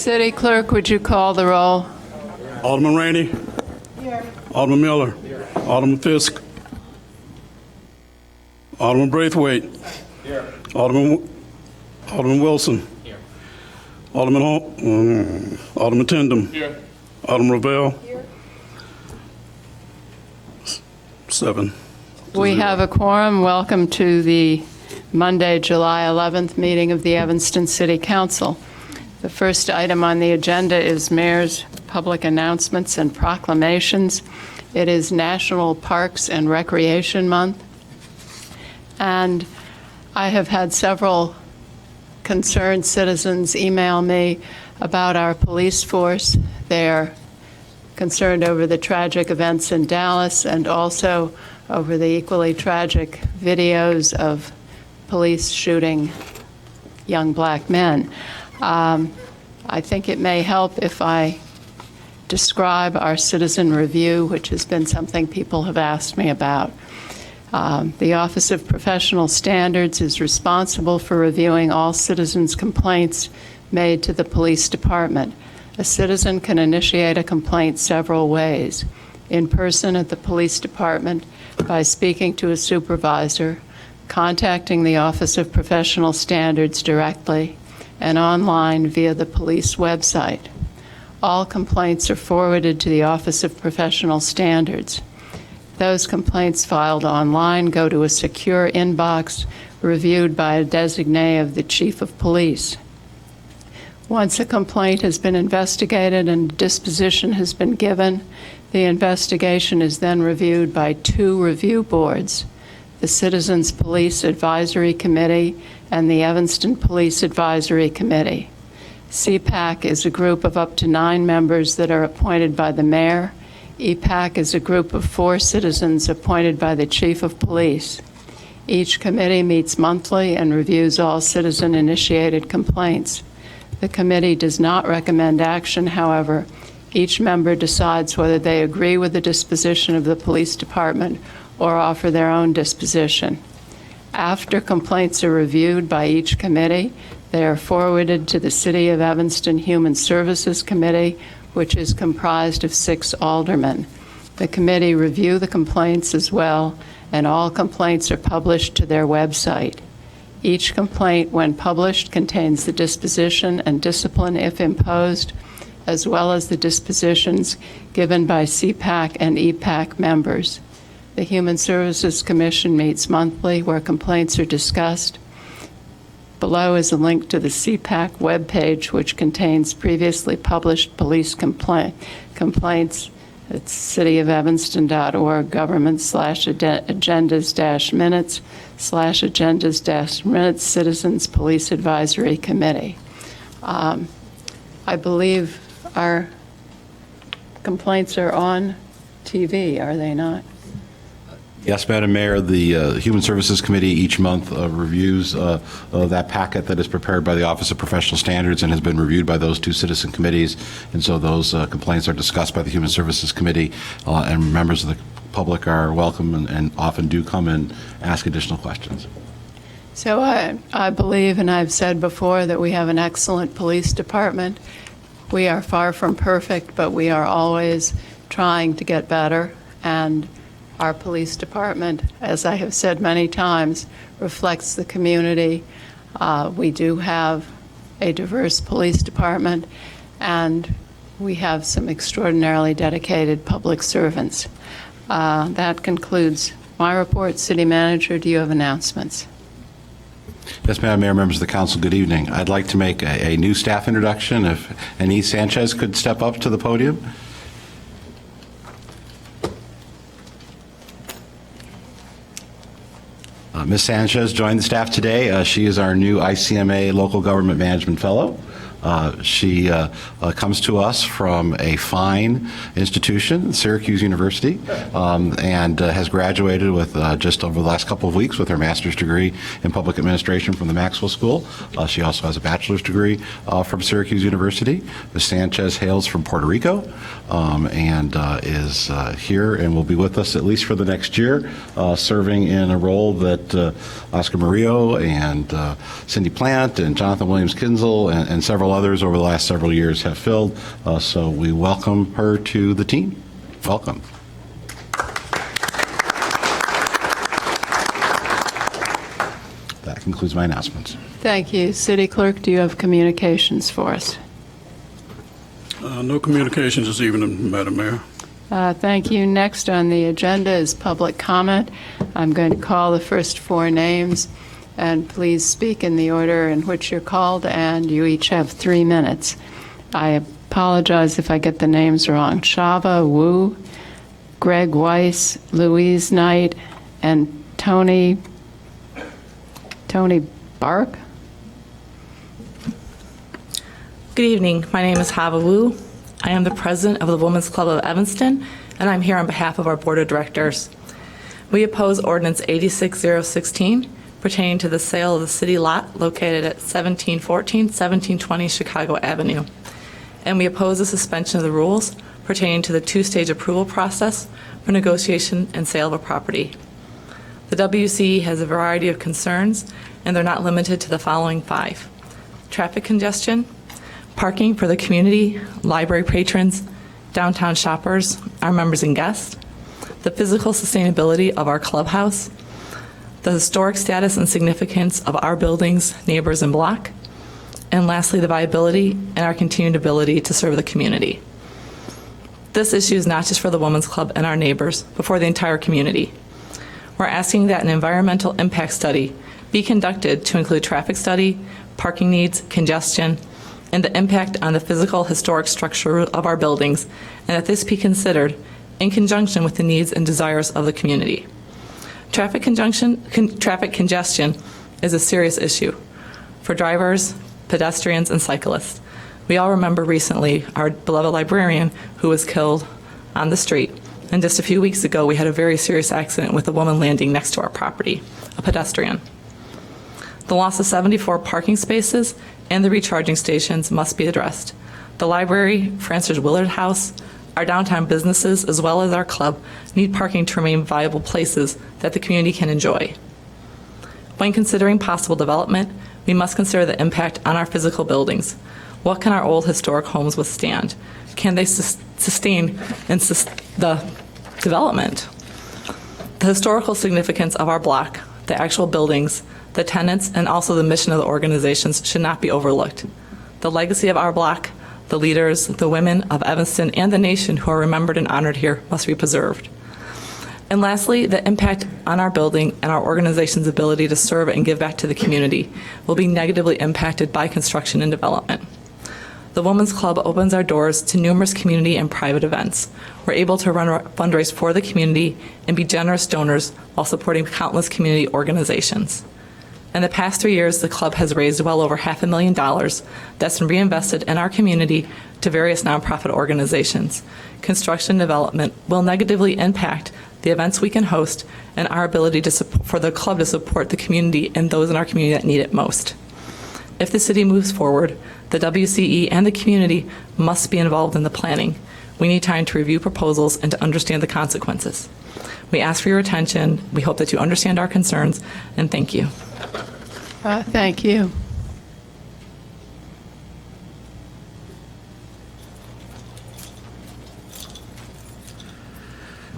City Clerk, would you call the roll? Alderman Rainey. Here. Alderman Miller. Here. Alderman Fisk. Alderman Braithwaite. Here. Alderman Wilson. Here. Alderman Tindem. Here. Alderman Ravel. Here. 7. We have a quorum. Welcome to the Monday, July 11th meeting of the Evanston City Council. The first item on the agenda is Mayor's public announcements and proclamations. It is National Parks and Recreation Month, and I have had several concerned citizens email me about our police force. They're concerned over the tragic events in Dallas and also over the equally tragic videos of police shooting young black men. I think it may help if I describe our citizen review, which has been something people have asked me about. The Office of Professional Standards is responsible for reviewing all citizens' complaints made to the police department. A citizen can initiate a complaint several ways: in person at the police department, by speaking to a supervisor, contacting the Office of Professional Standards directly, and online via the police website. All complaints are forwarded to the Office of Professional Standards. Those complaints filed online go to a secure inbox reviewed by a designee of the Chief of Police. Once a complaint has been investigated and disposition has been given, the investigation is then reviewed by 2 review boards: the Citizens Police Advisory Committee and the Evanston Police Advisory Committee. CPAC is a group of up to 9 members that are appointed by the mayor. EPAC is a group of 4 citizens appointed by the Chief of Police. Each committee meets monthly and reviews all citizen-initiated complaints. The committee does not recommend action, however. Each member decides whether they agree with the disposition of the police department or offer their own disposition. After complaints are reviewed by each committee, they are forwarded to the City of Evanston Human Services Committee, which is comprised of 6 aldermen. The committee review the complaints as well, and all complaints are published to their website. Each complaint, when published, contains the disposition and discipline, if imposed, as well as the dispositions given by CPAC and EPAC members. The Human Services Commission meets monthly, where complaints are discussed. Below is a link to the CPAC webpage, which contains previously published police complaints. It's cityofevanston.org, government/agendas-minutes/agendas-minutes, Citizens Police Advisory Committee. I believe our complaints are on TV, are they not? Yes, Madam Mayor, the Human Services Committee each month reviews that packet that is prepared by the Office of Professional Standards and has been reviewed by those 2 citizen committees. And so those complaints are discussed by the Human Services Committee, and members of the public are welcome and often do come and ask additional questions. So I believe, and I've said before, that we have an excellent police department. We are far from perfect, but we are always trying to get better. And our police department, as I have said many times, reflects the community. We do have a diverse police department, and we have some extraordinarily dedicated public servants. That concludes my report. City Manager, do you have announcements? Yes, Madam Mayor, members of the council, good evening. I'd like to make a new staff introduction. If Anise Sanchez could step up to the podium. Ms. Sanchez joined the staff today. She is our new ICMA Local Government Management Fellow. She comes to us from a fine institution, Syracuse University, and has graduated with just over the last couple of weeks with her master's degree in public administration from the Maxwell School. She also has a bachelor's degree from Syracuse University. Ms. Sanchez hails from Puerto Rico and is here and will be with us at least for the next year, serving in a role that Oscar Murillo and Cindy Plant and Jonathan Williams Kinzel and several several others over the last several years have filled. So we welcome her to the team. Welcome. That concludes my announcements. Thank you. City Clerk, do you have communications for us? No communications this evening, Madam Mayor. Thank you. Next on the agenda is public comment. I'm going to call the first four names, and please speak in the order in which you're called, and you each have 3 minutes. I apologize if I get the names wrong. Shava Wu, Greg Weiss, Louise Knight, and Tony Bark. Good evening. My name is Hava Wu. I am the president of the Women's Club of Evanston, and I'm here on behalf of our board of directors. We oppose Ordinance 86016 pertaining to the sale of the city lot located at 1714, 1720 Chicago Avenue. And we oppose the suspension of the rules pertaining to the two-stage approval process for negotiation and sale of a property. The WCE has a variety of concerns, and they're not limited to the following 5: traffic congestion, parking for the community, library patrons, downtown shoppers, our members and guests, the physical sustainability of our clubhouse, the historic status and significance of our buildings, neighbors, and block, and lastly, the viability and our continued ability to serve the community. This issue is not just for the Women's Club and our neighbors, but for the entire community. We're asking that an environmental impact study be conducted to include traffic study, parking needs, congestion, and the impact on the physical historic structure of our buildings, and that this be considered in conjunction with the needs and desires of the community. Traffic congestion is a serious issue for drivers, pedestrians, and cyclists. We all remember recently our beloved librarian who was killed on the street. And just a few weeks ago, we had a very serious accident with a woman landing next to our property, a pedestrian. The loss of 74 parking spaces and the recharging stations must be addressed. The library, Francis Willard House, our downtown businesses, as well as our club, need parking to remain viable places that the community can enjoy. When considering possible development, we must consider the impact on our physical buildings. What can our old historic homes withstand? Can they sustain the development? The historical significance of our block, the actual buildings, the tenants, and also the mission of the organizations should not be overlooked. The legacy of our block, the leaders, the women of Evanston, and the nation who are remembered and honored here must be preserved. And lastly, the impact on our building and our organization's ability to serve and give back to the community will be negatively impacted by construction and development. The Women's Club opens our doors to numerous community and private events. We're able to fundraise for the community and be generous donors while supporting countless community organizations. In the past 3 years, the club has raised well over $500,000 that's been reinvested in our community to various nonprofit organizations. Construction development will negatively impact the events we can host and our ability for the club to support the community and those in our community that need it most. If the city moves forward, the WCE and the community must be involved in the planning. We need time to review proposals and to understand the consequences. We ask for your attention. We hope that you understand our concerns, and thank you. Thank you.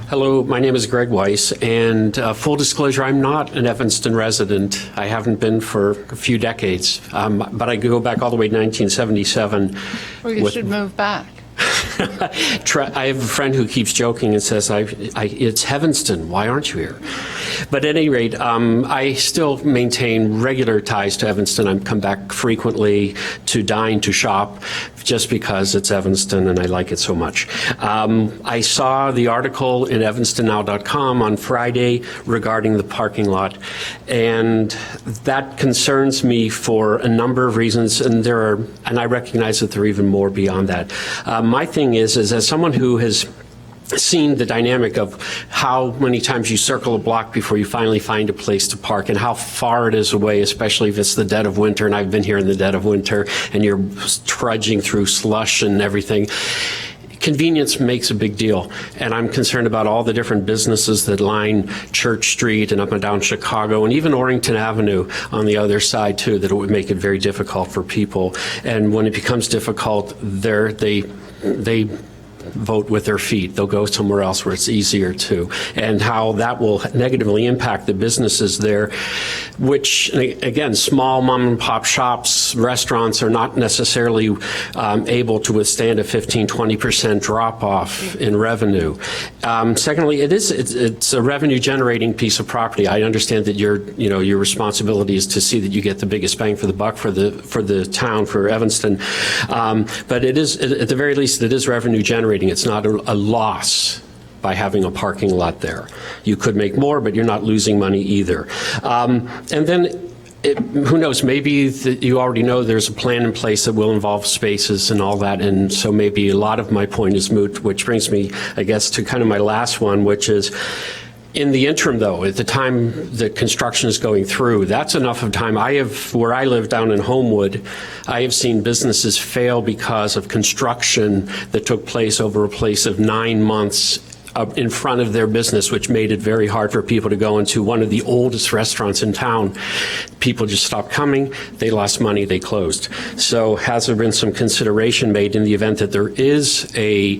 Hello, my name is Greg Weiss, and full disclosure, I'm not an Evanston resident. I haven't been for a few decades, but I go back all the way to 1977. Well, you should move back. I have a friend who keeps joking and says, it's Evanston, why aren't you here? But at any rate, I still maintain regular ties to Evanston. I come back frequently to dine, to shop, just because it's Evanston and I like it so much. I saw the article in evanstonnow.com on Friday regarding the parking lot, and that concerns me for a number of reasons, and I recognize that there are even more beyond that. My thing is as someone who has seen the dynamic of how many times you circle a block before you finally find a place to park and how far it is away, especially if it's the dead of winter, and I've been here in the dead of winter, and you're trudging through slush and everything. convenience makes a big deal, and I'm concerned about all the different businesses that line Church Street and up and down Chicago, and even Orrington Avenue on the other side too, that it would make it very difficult for people. And when it becomes difficult, they vote with their feet. They'll go somewhere else where it's easier to, and how that will negatively impact the businesses there, which, again, small mom and pop shops, restaurants are not necessarily able to withstand a 15-20% drop off in revenue. Secondly, it's a revenue generating piece of property. I understand that your responsibility is to see that you get the biggest bang for the buck for the town, for Evanston, but it is, at the very least, it is revenue generating. It's not a loss by having a parking lot there. You could make more, but you're not losing money either. And then, who knows, maybe you already know there's a plan in place that will involve spaces and all that, and so maybe a lot of my point is moot, which brings me, I guess, to kind of my last one, which is, in the interim, though, at the time that construction is going through, that's enough of time. Where I live down in Homewood, I have seen businesses fail because of construction that took place over a place of 9 months in front of their business, which made it very hard for people to go into one of the oldest restaurants in town. People just stopped coming, they lost money, they closed. So has there been some consideration made in the event that there is a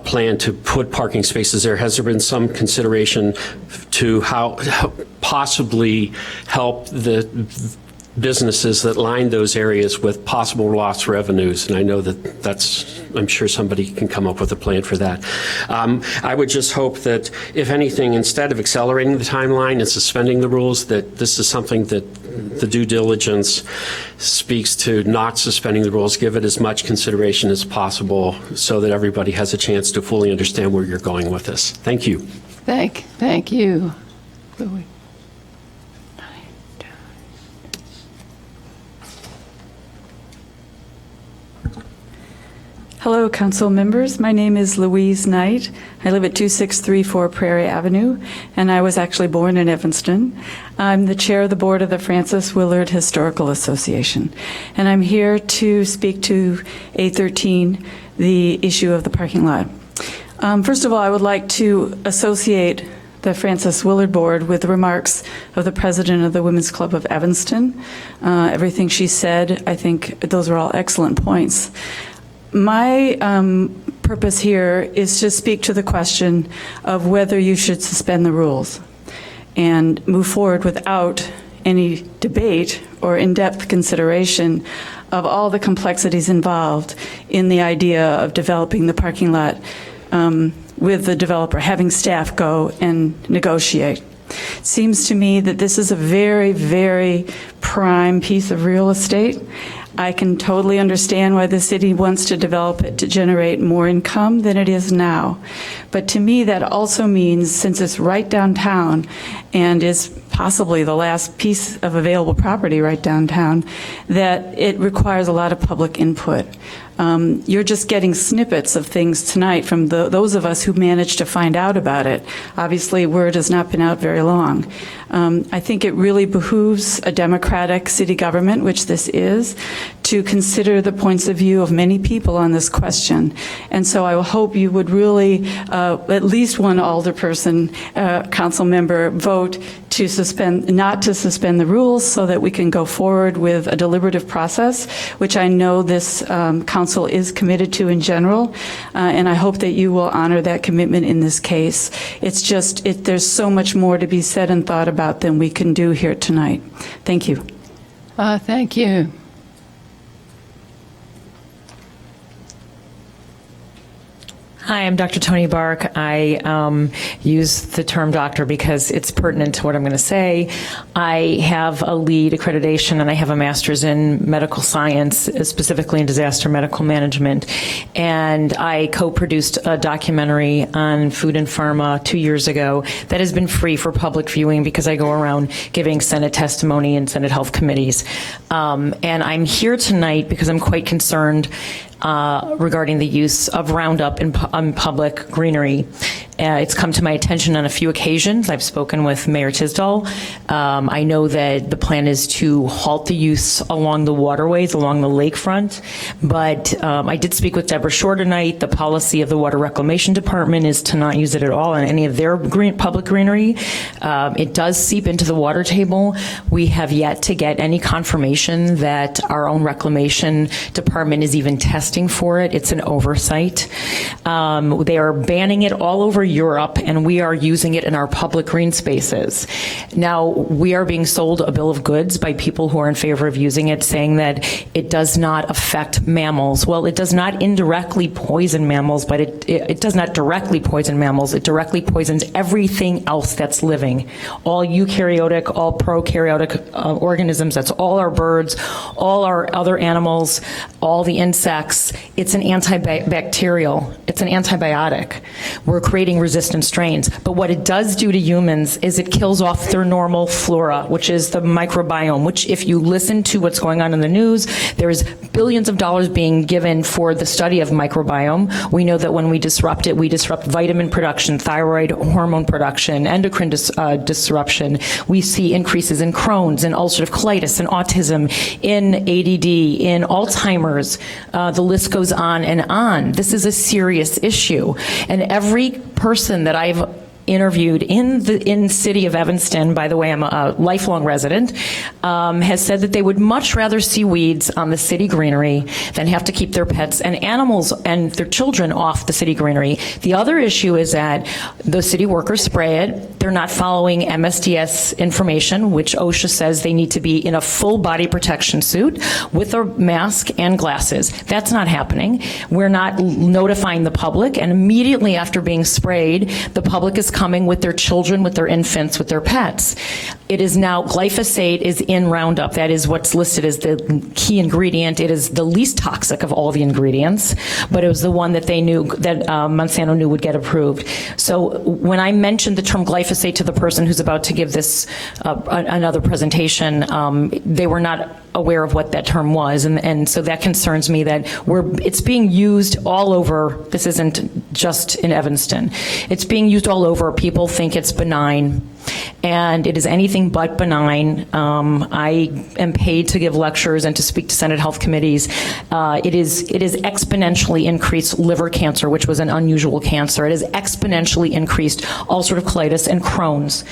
plan to put parking spaces there? Has there been some consideration to how possibly help the businesses that line those areas with possible lost revenues? And I know I'm sure somebody can come up with a plan for that. I would just hope that, if anything, instead of accelerating the timeline and suspending the rules, that this is something that the due diligence speaks to, not suspending the rules. Give it as much consideration as possible so that everybody has a chance to fully understand where you're going with this. Thank you. Thank you, Louis. Hello, council members. My name is Louise Knight. I live at 2634 Prairie Avenue, and I was actually born in Evanston. I'm the chair of the board of the Francis Willard Historical Association, and I'm here to speak to A13, the issue of the parking lot. First of all, I would like to associate the Francis Willard Board with the remarks of the president of the Women's Club of Evanston. Everything she said, I think those are all excellent points. My purpose here is to speak to the question of whether you should suspend the rules and move forward without any debate or in-depth consideration of all the complexities involved in the idea of developing the parking lot with the developer, having staff go and negotiate. It seems to me that this is a very, very prime piece of real estate. I can totally understand why the city wants to develop it to generate more income than it is now. But to me, that also means, since it's right downtown and is possibly the last piece of available property right downtown, that it requires a lot of public input. You're just getting snippets of things tonight from those of us who managed to find out about it. Obviously, word has not been out very long. I think it really behooves a democratic city government, which this is, to consider the points of view of many people on this question. And so I hope you would really, at least one alderperson, council member, vote to not to suspend the rules so that we can go forward with a deliberative process, which I know this council is committed to in general. And I hope that you will honor that commitment in this case. It's just, there's so much more to be said and thought about than we can do here tonight. Thank you. Thank you. Hi, I'm Dr. Tony Bark. I use the term doctor because it's pertinent to what I'm going to say. I have a LEED accreditation and I have a master's in medical science, specifically in disaster medical management. And I co-produced a documentary on food and pharma 2 years ago that has been free for public viewing because I go around giving Senate testimony in Senate health committees. And I'm here tonight because I'm quite concerned regarding the use of Roundup in public greenery. It's come to my attention on a few occasions. I've spoken with Mayor Tisdall. I know that the plan is to halt the use along the waterways, along the lakefront, but I did speak with Deborah Shore tonight. The policy of the Water Reclamation Department is to not use it at all in any of their public greenery. It does seep into the water table. We have yet to get any confirmation that our own reclamation department is even testing for it. It's an oversight. They are banning it all over Europe, and we are using it in our public green spaces. Now, we are being sold a bill of goods by people who are in favor of using it, saying that it does not affect mammals. Well, it does not indirectly poison mammals, but it does not directly poison mammals. It directly poisons everything else that's living. All eukaryotic, all prokaryotic organisms, that's all our birds, all our other animals, all the insects. It's an antibacterial. It's an antibiotic. We're creating resistant strains. But what it does do to humans is it kills off their normal flora, which is the microbiome, which if you listen to what's going on in the news, there's billions of dollars being given for the study of microbiome. We know that when we disrupt it, we disrupt vitamin production, thyroid hormone production, endocrine disruption. We see increases in Crohn's and ulcerative colitis and autism, in ADD, in Alzheimer's. The list goes on and on. This is a serious issue. And every person that I've interviewed in the city of Evanston, by the way, I'm a lifelong resident, has said that they would much rather see weeds on the city greenery than have to keep their pets and animals and their children off the city greenery. The other issue is that the city workers spray it. They're not following MSDS information, which OSHA says they need to be in a full body protection suit with a mask and glasses. That's not happening. We're not notifying the public, and immediately after being sprayed, the public is coming with their children, with their infants, with their pets. It is now, glyphosate is in Roundup. That is what's listed as the key ingredient. It is the least toxic of all the ingredients, but it was the one that they knew, that Monsanto knew would get approved. So when I mentioned the term glyphosate to the person who's about to give this another presentation, they were not aware of what that term was, and so that concerns me that it's being used all over. This isn't just in Evanston. It's being used all over. People think it's benign, and it is anything but benign. I am paid to give lectures and to speak to Senate Health Committees. It is exponentially increased liver cancer, which was an unusual cancer. It has exponentially increased ulcerative colitis and Crohn's.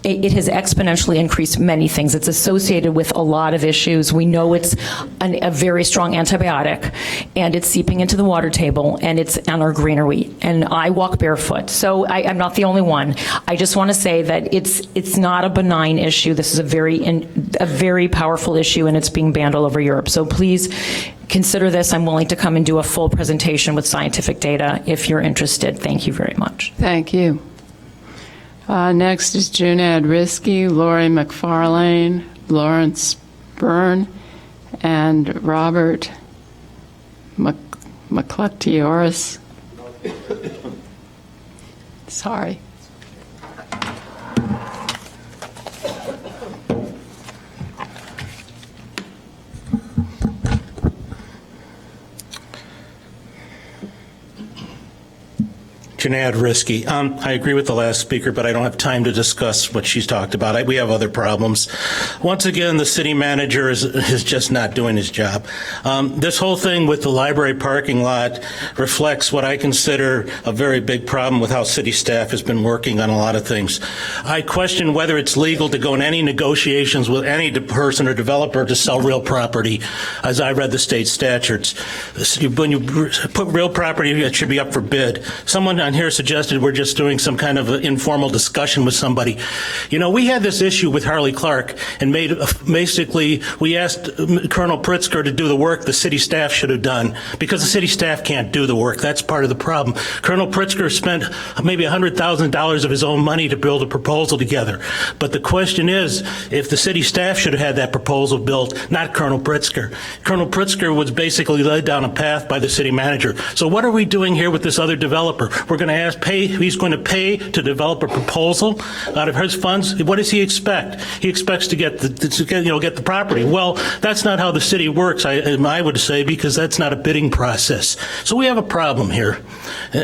It has exponentially increased many things. It's associated with a lot of issues. We know it's a very strong antibiotic, and it's seeping into the water table, and it's on our greenery. And I walk barefoot, so I'm not the only one. I just want to say that it's not a benign issue. This is a very powerful issue, and it's being banned all over Europe. So please consider this. I'm willing to come and do a full presentation with scientific data if you're interested. Thank you very much. Thank you. Next is Junad Risky, Lori McFarlane, Lawrence Byrne, and Robert McCluttioris. Sorry. Junad Risky. I agree with the last speaker, but I don't have time to discuss what she's talked about. We have other problems. Once again, the city manager is just not doing his job. This whole thing with the library parking lot reflects what I consider a very big problem with how city staff has been working on a lot of things. I question whether it's legal to go in any negotiations with any person or developer to sell real property, as I read the state statutes. When you put real property, it should be up for bid. Someone on here suggested we're just doing some kind of informal discussion with somebody. You know, we had this issue with Harley Clark, and basically we asked Colonel Pritzker to do the work the city staff should have done, because the city staff can't do the work. That's part of the problem. Colonel Pritzker spent maybe $100,000 of his own money to build a proposal together. But the question is, if the city staff should have had that proposal built, not Colonel Pritzker. Colonel Pritzker was basically led down a path by the city manager. So what are we doing here with this other developer? We're going to he's going to pay to develop a proposal out of his funds. What does he expect? He expects to get the property. Well, that's not how the city works, I would say, because that's not a bidding process. So we have a problem here.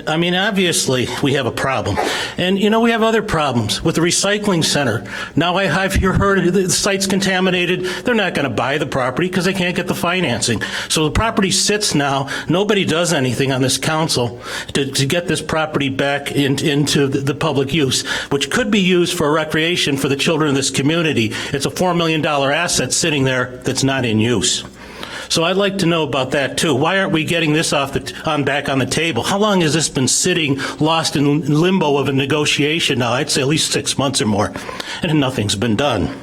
I mean, obviously, we have a problem. And, we have other problems with the recycling center. Now I've heard the site's contaminated. They're not going to buy the property because they can't get the financing. So the property sits now. Nobody does anything on this council to get this property back into the public use, which could be used for recreation for the children of this community. It's a $4 million asset sitting there that's not in use. So I'd like to know about that too. Why aren't we getting this back on the table? How long has this been sitting, lost in limbo of a negotiation now? I'd say at least 6 months or more, and nothing's been done.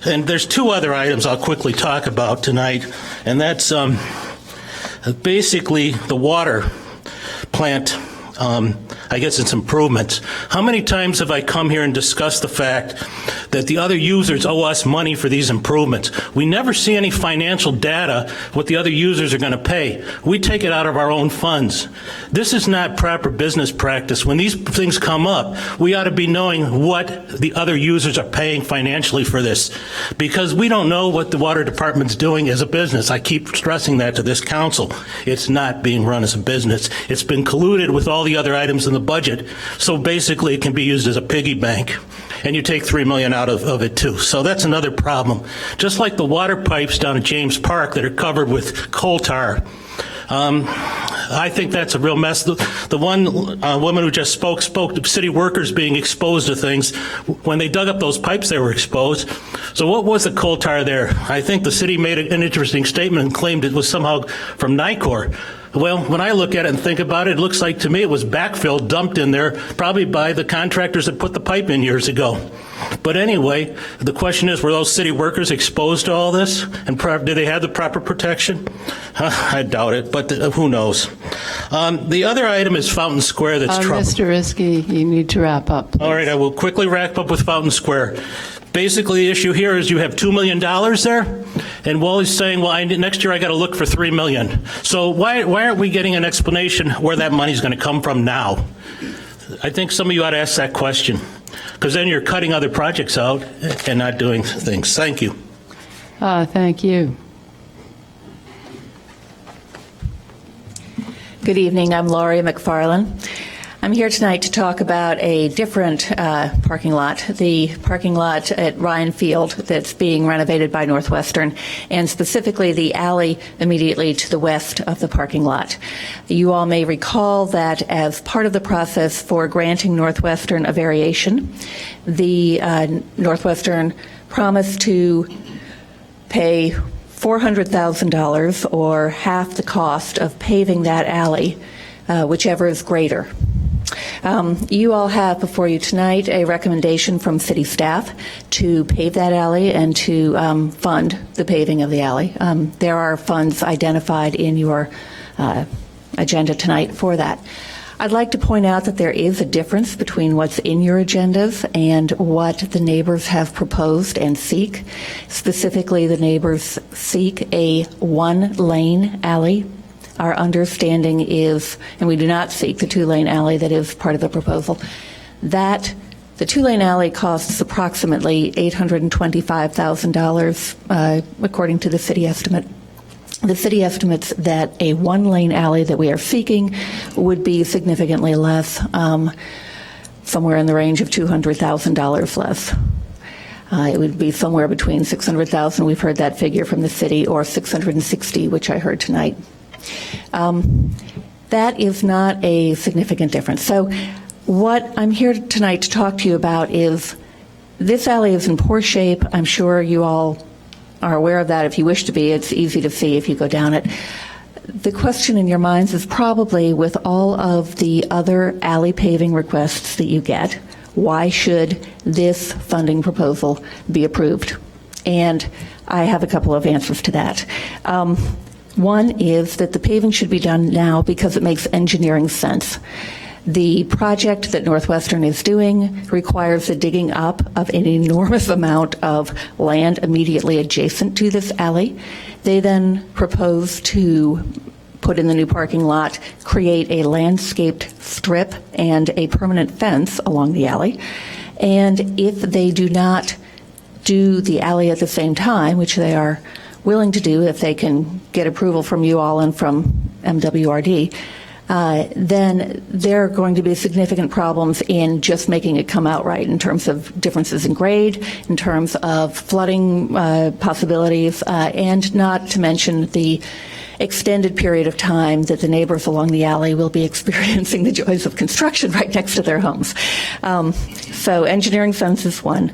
And there's two other items I'll quickly talk about tonight, and that's basically the water plant. I guess it's improvements. How many times have I come here and discussed the fact that the other users owe us money for these improvements? We never see any financial data what the other users are going to pay. We take it out of our own funds. This is not proper business practice. When these things come up, we ought to be knowing what the other users are paying financially for this, because we don't know what the water department's doing as a business. I keep stressing that to this council. It's not being run as a business. It's been colluded with all the other items in the budget, so basically it can be used as a piggy bank, and you take $3 million out of it too. So that's another problem. Just like the water pipes down at James Park that are covered with coal tar. I think that's a real mess. The one woman who just spoke to city workers being exposed to things. When they dug up those pipes, they were exposed. So what was the coal tar there? I think the city made an interesting statement and claimed it was somehow from Nicor. Well, when I look at it and think about it, it looks like to me it was backfill dumped in there, probably by the contractors that put the pipe in years ago. But anyway, the question is, were those city workers exposed to all this? And did they have the proper protection? I doubt it, but who knows? The other item is Fountain Square that's trouble. Mr. Risky, you need to wrap up, please. All right, I will quickly wrap up with Fountain Square. Basically, the issue here is you have $2 million there, and Wally's saying, well, next year I got to look for $3 million. So why aren't we getting an explanation where that money's going to come from now? I think some of you ought to ask that question, because then you're cutting other projects out and not doing things. Thank you. Thank you. Good evening. I'm Laurie McFarland. I'm here tonight to talk about a different parking lot, the parking lot at Ryan Field that's being renovated by Northwestern, and specifically the alley immediately to the west of the parking lot. You all may recall that as part of the process for granting Northwestern a variation, the Northwestern promised to pay $400,000 or half the cost of paving that alley, whichever is greater. You all have before you tonight a recommendation from city staff to pave that alley and to fund the paving of the alley. There are funds identified in your agenda tonight for that. I'd like to point out that there is a difference between what's in your agendas and what the neighbors have proposed and seek. Specifically, the neighbors seek a one-lane alley. Our understanding is, and we do not seek the two-lane alley that is part of the proposal, that the two-lane alley costs approximately $825,000, according to the city estimate. The city estimates that a one-lane alley that we are seeking would be significantly less, somewhere in the range of $200,000 less. It would be somewhere between $600,000, we've heard that figure from the city, or $660,000, which I heard tonight. That is not a significant difference. So what I'm here tonight to talk to you about is this alley is in poor shape. I'm sure you all are aware of that. If you wish to be, it's easy to see if you go down it. The question in your minds is probably, with all of the other alley paving requests that you get, why should this funding proposal be approved? And I have a couple of answers to that. One is that the paving should be done now because it makes engineering sense. The project that Northwestern is doing requires the digging up of an enormous amount of land immediately adjacent to this alley. They then propose to put in the new parking lot, create a landscaped strip and a permanent fence along the alley. And if they do not do the alley at the same time, which they are willing to do if they can get approval from you all and from MWRD, then there are going to be significant problems in just making it come out right in terms of differences in grade, in terms of flooding possibilities, and not to mention the extended period of time that the neighbors along the alley will be experiencing the joys of construction right next to their homes. So engineering fence is one.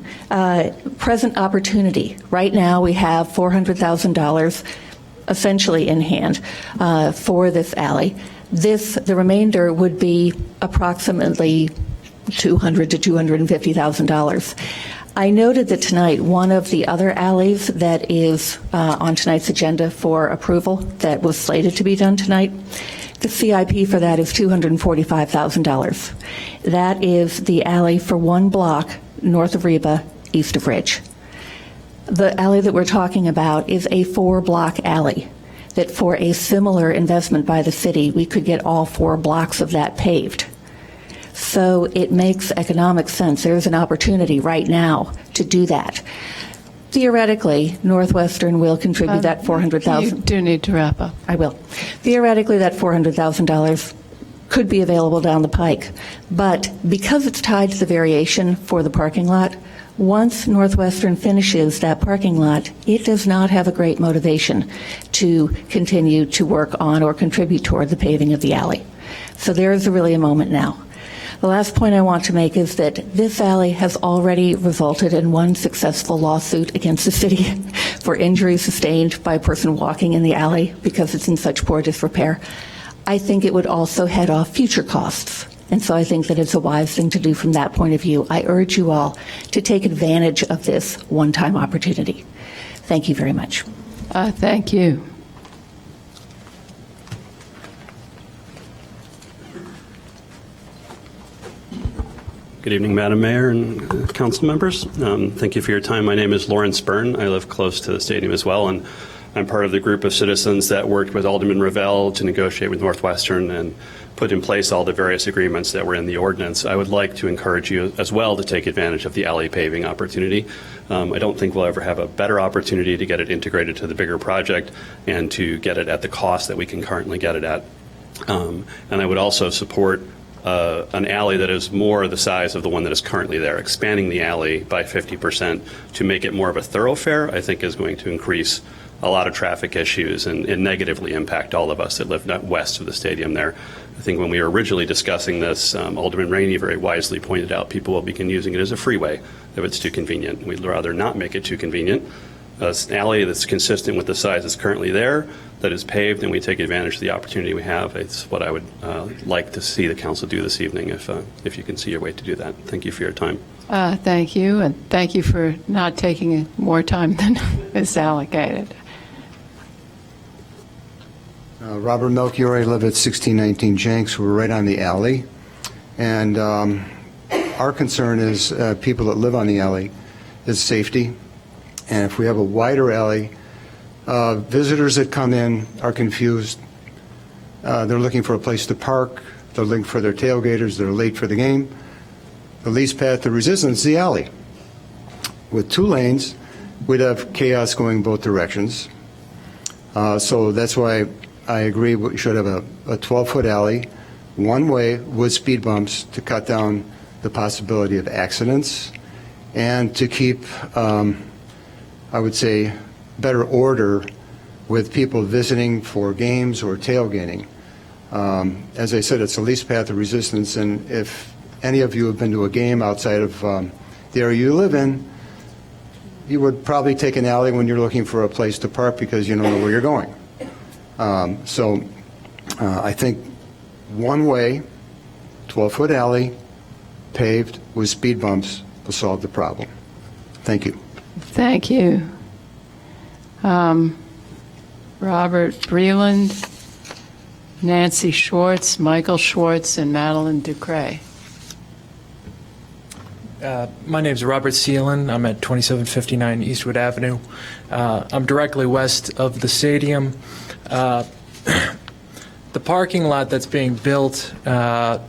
Present opportunity. Right now we have $400,000 essentially in hand for this alley. The remainder would be approximately $200,000 to $250,000. I noted that tonight, one of the other alleys that is on tonight's agenda for approval that was slated to be done tonight, the CIP for that is $245,000. That is the alley for one block north of Reba, east of Ridge. The alley that we're talking about is a 4-block alley that for a similar investment by the city, we could get all 4 blocks of that paved. So it makes economic sense. There's an opportunity right now to do that. Theoretically, Northwestern will contribute that $400,000. You do need to wrap up. I will. Theoretically, that $400,000 could be available down the pike. But because it's tied to the variation for the parking lot, once Northwestern finishes that parking lot, it does not have a great motivation to continue to work on or contribute toward the paving of the alley. So there is really a moment now. The last point I want to make is that this alley has already resulted in one successful lawsuit against the city for injuries sustained by a person walking in the alley because it's in such poor disrepair. I think it would also head off future costs. And so I think that it's a wise thing to do from that point of view. I urge you all to take advantage of this one-time opportunity. Thank you very much. Thank you. Good evening, Madam Mayor and council members. Thank you for your time. My name is Lawrence Byrne. I live close to the stadium as well, and I'm part of the group of citizens that worked with Alderman Revelle to negotiate with Northwestern and put in place all the various agreements that were in the ordinance. I would like to encourage you as well to take advantage of the alley paving opportunity. I don't think we'll ever have a better opportunity to get it integrated to the bigger project and to get it at the cost that we can currently get it at. And I would also support an alley that is more the size of the one that is currently there. Expanding the alley by 50% to make it more of a thoroughfare, I think, is going to increase a lot of traffic issues and negatively impact all of us that live west of the stadium there. I think when we were originally discussing this, Alderman Rainey very wisely pointed out people will begin using it as a freeway if it's too convenient. We'd rather not make it too convenient. An alley that's consistent with the size that's currently there, that is paved, and we take advantage of the opportunity we have. It's what I would like to see the council do this evening if you can see your way to do that. Thank you for your time. Thank you, and thank you for not taking more time than is allocated. Robert Melchior, I live at 1619 Jenks. We're right on the alley. And our concern is people that live on the alley is safety. And if we have a wider alley, visitors that come in are confused. They're looking for a place to park. They're looking for their tailgaters. They're late for the game. The least path of resistance is the alley. With 2 lanes, we'd have chaos going both directions. So that's why I agree we should have a 12-foot alley, one way with speed bumps to cut down the possibility of accidents and to keep, I would say, better order with people visiting for games or tailgating. As I said, it's the least path of resistance, and if any of you have been to a game outside of the area you live in, you would probably take an alley when you're looking for a place to park because you don't know where you're going. So I think one way, 12-foot alley, paved with speed bumps will solve the problem. Thank you. Thank you. Robert Breland, Nancy Schwartz, Michael Schwartz, and Madeline Ducray. My name is Robert Seelan. I'm at 2759 Eastwood Avenue. I'm directly west of the stadium. the parking lot that's being built to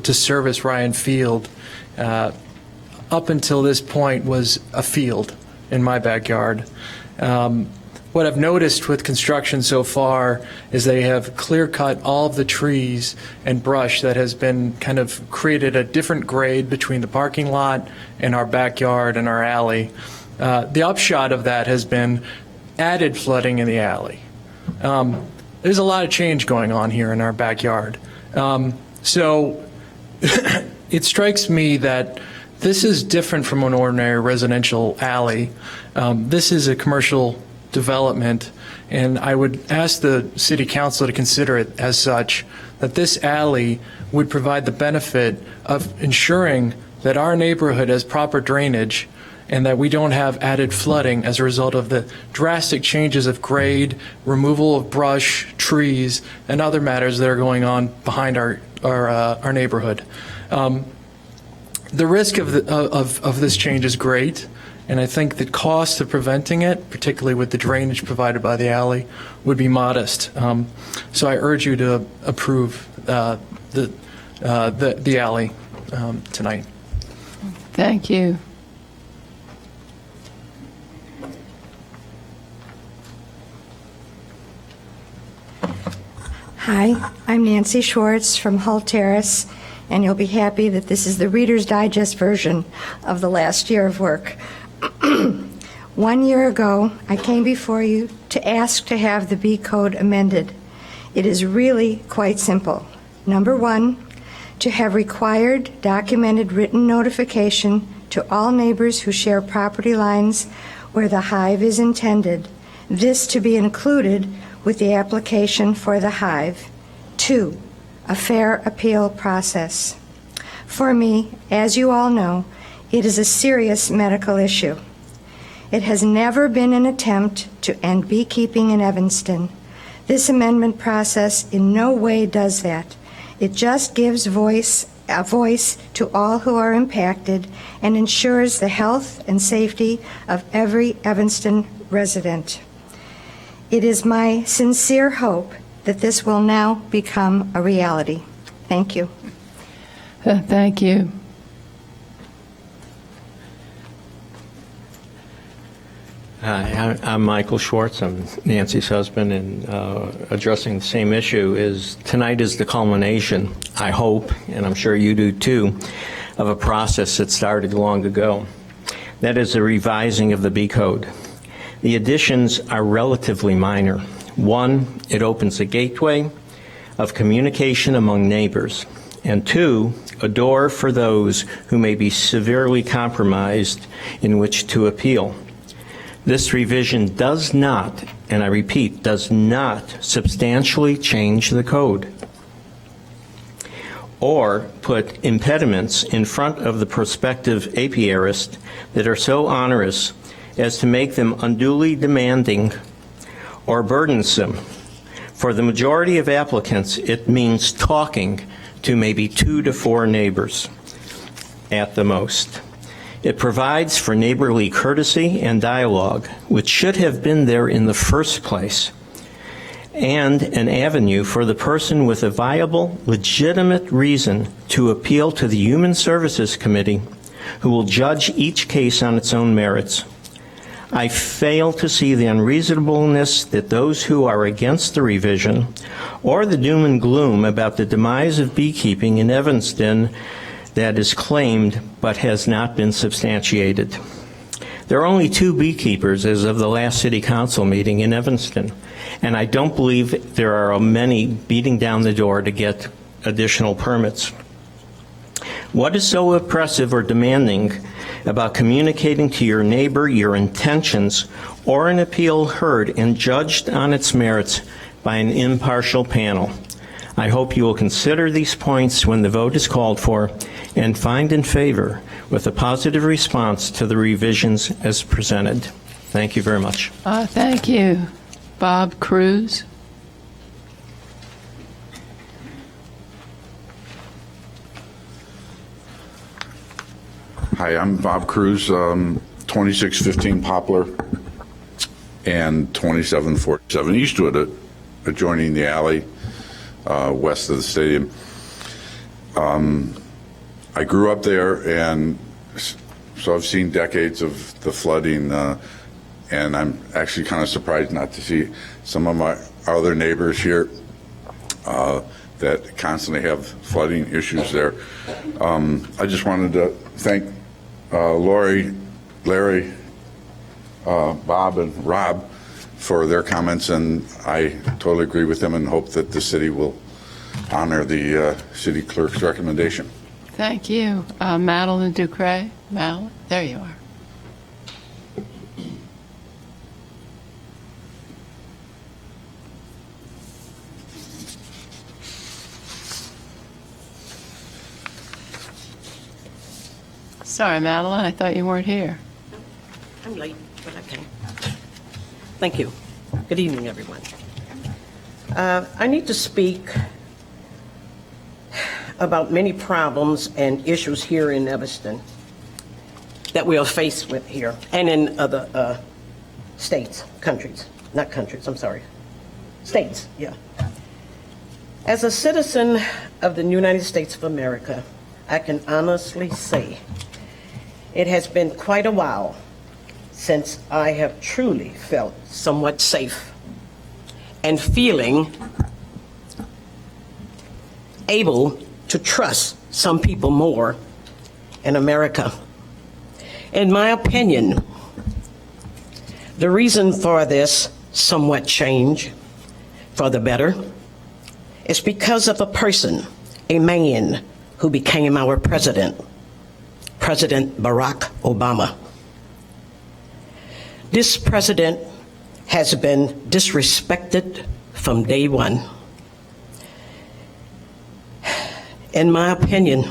service Ryan Field up until this point was a field in my backyard. What I've noticed with construction so far is they have clear-cut all of the trees and brush that has been kind of created a different grade between the parking lot and our backyard and our alley. The upshot of that has been added flooding in the alley. There's a lot of change going on here in our backyard. So it strikes me that this is different from an ordinary residential alley. This is a commercial development, and I would ask the City Council to consider it as such, that this alley would provide the benefit of ensuring that our neighborhood has proper drainage and that we don't have added flooding as a result of the drastic changes of grade, removal of brush, trees, and other matters that are going on behind our neighborhood. The risk of this change is great, and I think the cost of preventing it, particularly with the drainage provided by the alley, would be modest. So I urge you to approve the alley tonight. Thank you. Hi, I'm Nancy Schwartz from Hull Terrace, and you'll be happy that this is the Reader's Digest version of the last year of work. 1 year ago, I came before you to ask to have the B Code amended. It is really quite simple. Number 1, to have required documented written notification to all neighbors who share property lines where the hive is intended, this to be included with the application for the hive. 2, a fair appeal process. For me, as you all know, it is a serious medical issue. It has never been an attempt to end beekeeping in Evanston. This amendment process in no way does that. It just gives a voice to all who are impacted and ensures the health and safety of every Evanston resident. It is my sincere hope that this will now become a reality. Thank you. Thank you. Hi, I'm Michael Schwartz. I'm Nancy's husband, and addressing the same issue is tonight is the culmination, I hope, and I'm sure you do too, of a process that started long ago. That is the revising of the B Code. The additions are relatively minor. 1, it opens a gateway of communication among neighbors, and 2, a door for those who may be severely compromised in which to appeal. This revision does not, and I repeat, does not substantially change the code or put impediments in front of the prospective apiarist that are so onerous as to make them unduly demanding or burdensome. For the majority of applicants, it means talking to maybe 2 to 4 neighbors at the most. It provides for neighborly courtesy and dialogue, which should have been there in the first place, and an avenue for the person with a viable, legitimate reason to appeal to the Human Services Committee, who will judge each case on its own merits. I fail to see the unreasonableness that those who are against the revision or the doom and gloom about the demise of beekeeping in Evanston that is claimed but has not been substantiated. There are only 2 beekeepers as of the last City Council meeting in Evanston, and I don't believe there are many beating down the door to get additional permits. What is so oppressive or demanding about communicating to your neighbor your intentions or an appeal heard and judged on its merits by an impartial panel? I hope you will consider these points when the vote is called for and find in favor with a positive response to the revisions as presented. Thank you very much. Thank you. Bob Cruz. Hi, I'm Bob Cruz, 2615 Poplar and 2747 Eastwood, adjoining the alley. west of the stadium. I grew up there, and so I've seen decades of the flooding, and I'm actually kind of surprised not to see some of my other neighbors here that constantly have flooding issues there. I just wanted to thank Larry, Bob, and Rob for their comments, and I totally agree with them and hope that the city will honor the city clerk's recommendation. Thank you. Madeline Ducre. Madeline, there you are. Sorry, Madeline, I thought you weren't here. I'm late, but I can. Thank you. Good evening, everyone. I need to speak about many problems and issues here in Evanston that we are faced with here and in other states, not countries, I'm sorry. States, yeah. As a citizen of the United States of America, I can honestly say it has been quite a while since I have truly felt somewhat safe and feeling able to trust some people more in America. In my opinion, the reason for this somewhat change for the better is because of a person, a man who became our president, President Barack Obama. This president has been disrespected from day one. In my opinion,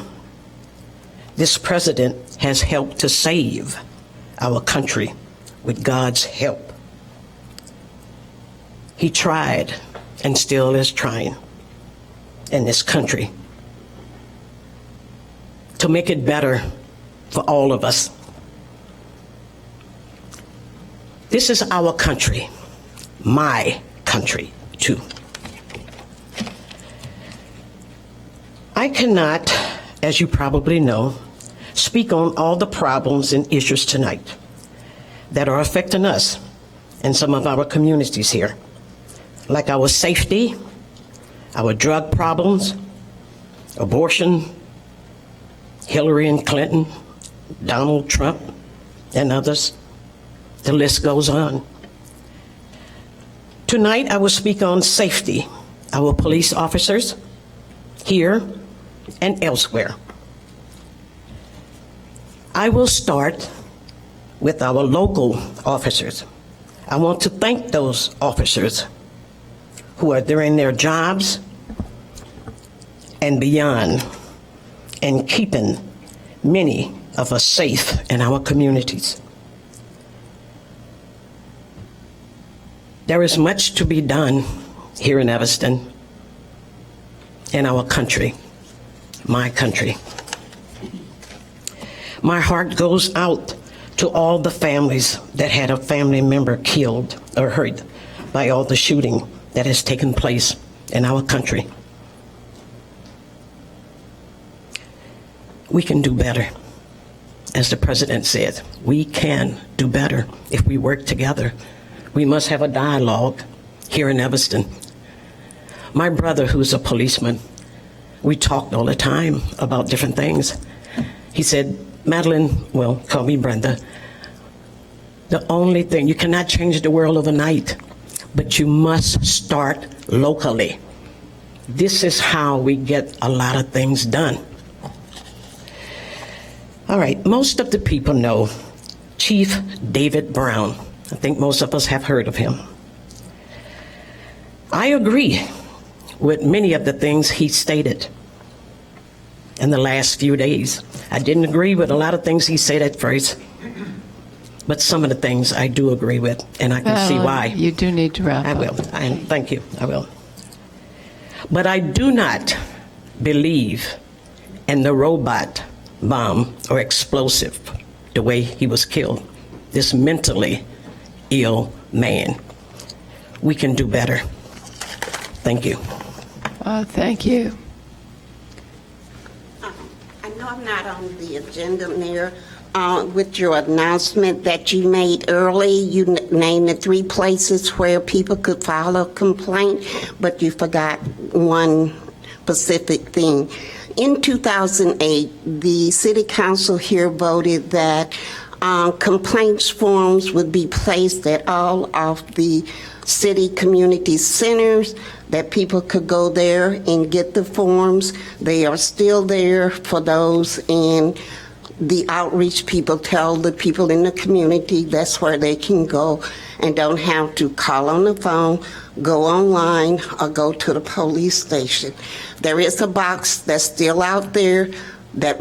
this president has helped to save our country with God's help. He tried and still is trying in this country to make it better for all of us. This is our country, my country, too. I cannot, as you probably know, speak on all the problems and issues tonight that are affecting us and some of our communities here, like our safety, our drug problems, abortion, Hillary and Clinton, Donald Trump, and others. The list goes on. Tonight, I will speak on safety, our police officers here and elsewhere. I will start with our local officers. I want to thank those officers who are doing their jobs and beyond and keeping many of us safe in our communities. There is much to be done here in Evanston, in our country, my country. My heart goes out to all the families that had a family member killed or hurt by all the shooting that has taken place in our country. We can do better. As the president said, we can do better if we work together. We must have a dialogue here in Evanston. My brother, who's a policeman, we talked all the time about different things. He said, Madeline, well, call me Brenda, the only thing, you cannot change the world overnight, but you must start locally. This is how we get a lot of things done. All right, most of the people know Chief David Brown. I think most of us have heard of him. I agree with many of the things he stated in the last few days. I didn't agree with a lot of things he said at first, but some of the things I do agree with, and I can see why. You do need to wrap up. I will. Thank you. I will. But I do not believe in the robot bomb or explosive, the way he was killed, this mentally ill man. We can do better. Thank you. Thank you. I know I'm not on the agenda, Mayor. With your announcement that you made early, you named the 3 places where people could file a complaint, but you forgot one specific thing. In 2008, the City Council here voted that complaints forms would be placed at all of the city community centers, that people could go there and get the forms. They are still there for those, and the outreach people tell the people in the community that's where they can go and don't have to call on the phone, go online, or go to the police station. There is a box that's still out there that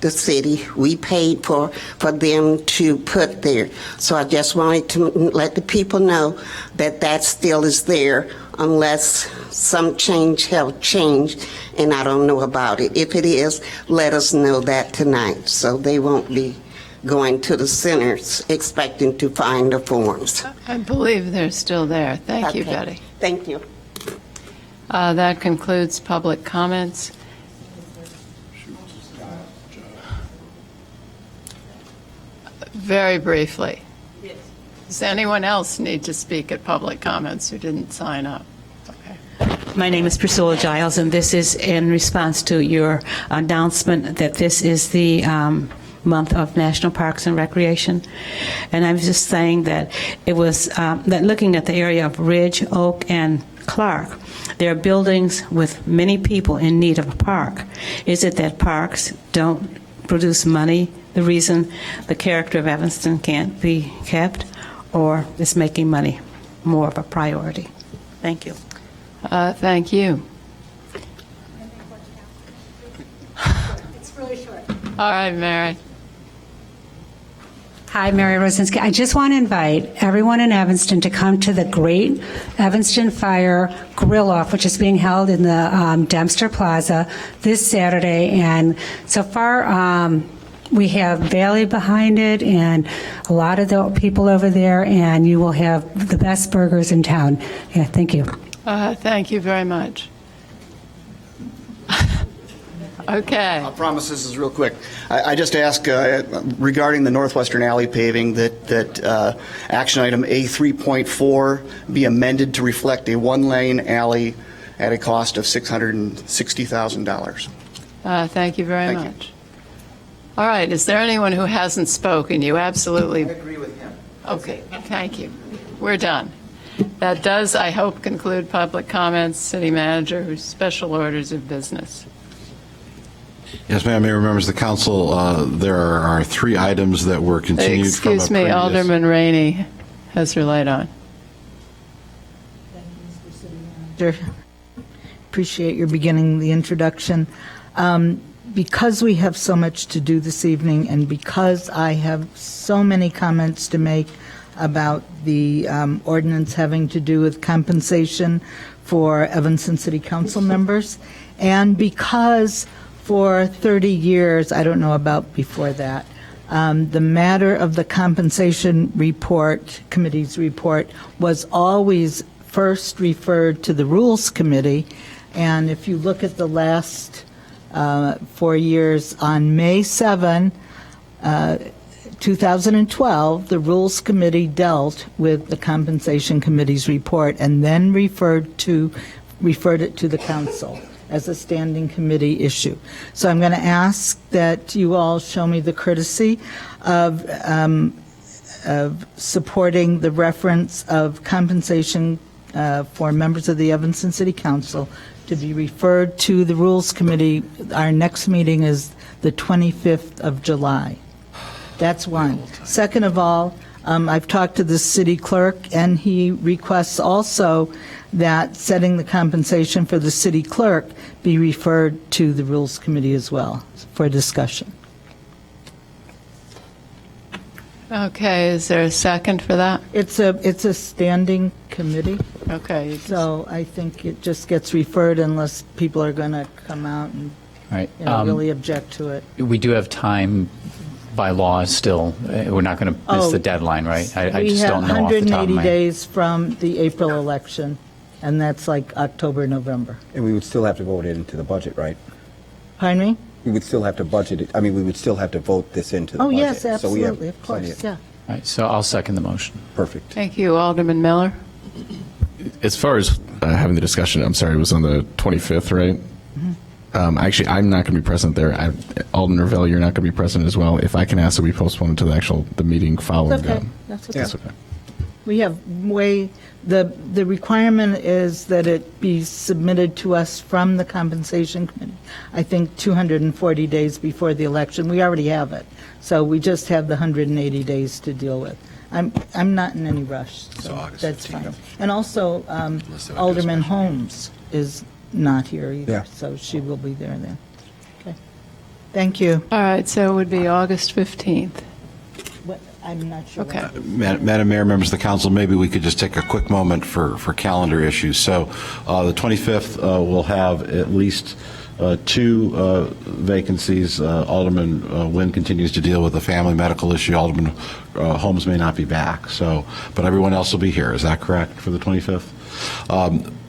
the city, we paid for them to put there. So I just wanted to let the people know that that still is there unless some change have changed and I don't know about it. If it is, let us know that tonight so they won't be going to the centers expecting to find the forms. I believe they're still there. Thank you, Okay. Betty. Thank you. That concludes public comments. Very briefly. Does anyone else need to speak at public comments who didn't sign up? My name is Priscilla Giles, and this is in response to your announcement that this is the month of National Parks and Recreation. And I'm just saying that it was, that looking at the area of Ridge, Oak, and Clark, there are buildings with many people in need of a park. Is it that parks don't produce money, the reason the character of Evanston can't be kept, or is making money more of a priority? Thank you. Thank you. It's really short. All right, Mary. Hi, Mary Rosinski. I just want to invite everyone in Evanston to come to the Great Evanston Fire Grill-Off, which is being held in the Dempster Plaza this Saturday. And so far, we have Valley behind it and a lot of the people over there, and you will have the best burgers in town. Yeah, thank you. Thank you very much. Okay. I promise this is real quick. I just ask regarding the Northwestern Alley paving that action item A3.4 be amended to reflect a one-lane alley at a cost of $660,000. Thank you very much. All right. Is there anyone who hasn't spoken? You absolutely. I agree with him. Okay. Thank you. We're done. That does, I hope, conclude public comments. City Manager, whose special orders of business. Yes, ma'am. Mayor, members of the council, there are 3 items that were continued from a Excuse me, previous. Alderman Rainey has her light on. Appreciate your beginning the introduction. Because we have so much to do this evening and because I have so many comments to make about the ordinance having to do with compensation for Evanston City Council members, and because for 30 years, I don't know about before that, the matter of the compensation report, committee's report, was always first referred to the Rules Committee. And if you look at the last 4 years, on May 7, 2012, the Rules Committee dealt with the Compensation Committee's report and then referred it to the Council as a standing committee issue. So I'm going to ask that you all show me the courtesy of supporting the reference of compensation for members of the Evanston City Council to be referred to the Rules Committee. Our next meeting is the 25th of July. That's one. Second of all, I've talked to the city clerk, and he requests also that setting the compensation for the city clerk be referred to the Rules Committee as well for discussion. Okay, is there a second for that? It's a standing committee. Okay. So I think it just gets referred unless people are going to come out and Right. really object to it. We do have time by law still. We're not going to miss the deadline, right? I just don't know off the top of 180 my head. days from the April election. and that's like October, November. And we would still have to vote it into the budget, right? Pardon me? We would still have to budget it, we would still have to vote this into the Oh, budget. yes, So we have absolutely, of plenty course, yeah. All right, so I'll second the motion. Perfect. Thank you, Alderman Miller. As far as having the discussion, I'm sorry, it was on the 25th, right? Actually, I'm not going to be present there. Alderman Ravel, you're not going to be present as well. If I can ask that we postpone it to the meeting following That's okay. that. That's okay. That's okay. We have the requirement is that it be submitted to us from the Compensation Committee, I think 240 days before the election. We already have it, so we just have the 180 days to deal with. I'm not in any rush, so that's fine. And also, Alderman Holmes is not here either, Yeah. so she will be there then. Okay. Thank you. All right, so it would be August 15th. I'm not sure. Okay. Madam Mayor, members of the council, maybe we could just take a quick moment for calendar issues. So the 25th will have at least 2 vacancies. Alderman Nguyen continues to deal with a family medical issue. Alderman Holmes may not be back, but everyone else will be here. Is that correct for the 25th?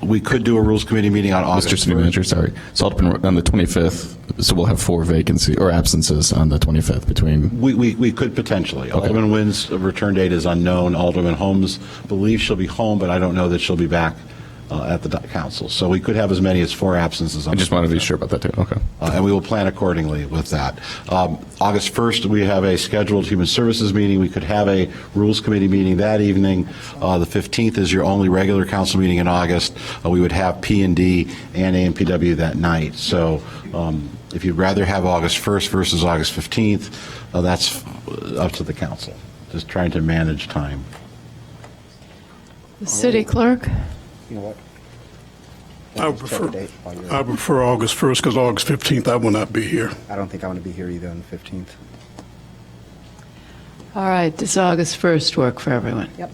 We could do a Rules Committee meeting on August Mr. City 1st. Manager, sorry. So Alderman, on the 25th, so we'll have 4 vacancy or absences on the 25th between. We could potentially. Okay. Alderman Nguyen's return date is unknown. Alderman Holmes believes she'll be home, but I don't know that she'll be back at the council. So we could have as many as 4 absences. I just want to be sure about that too. Okay. And we will plan accordingly with that. August 1st, we have a scheduled Human Services meeting. We could have a Rules Committee meeting that evening. The 15th is your only regular council meeting in August. We would have P&D and AMPW that night. So if you'd rather have August 1st versus August 15th, that's up to the council. Just trying to manage time. The city clerk? You know what? I prefer August 1st because August 15th I will not be here. I don't think I want to be here either on the 15th. All right, does August 1st work for everyone? Yep.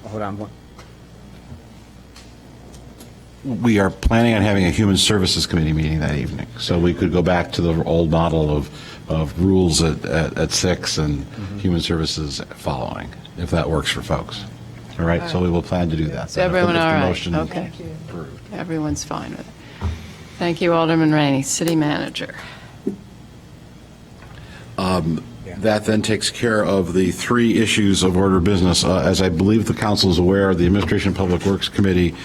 Hold on. We are planning on having a Human Services Committee meeting that evening. So we could go back to the old model of rules at 6 and Human Services following, if that works for folks. All right, so we will plan to do that. Is everyone If the all right? motion is Okay. approved. Everyone's fine with it. Thank you, Alderman Rainey. City Manager. That then takes care of the 3 issues of order of business. As I believe the council is aware, the Administration and Public Works Committee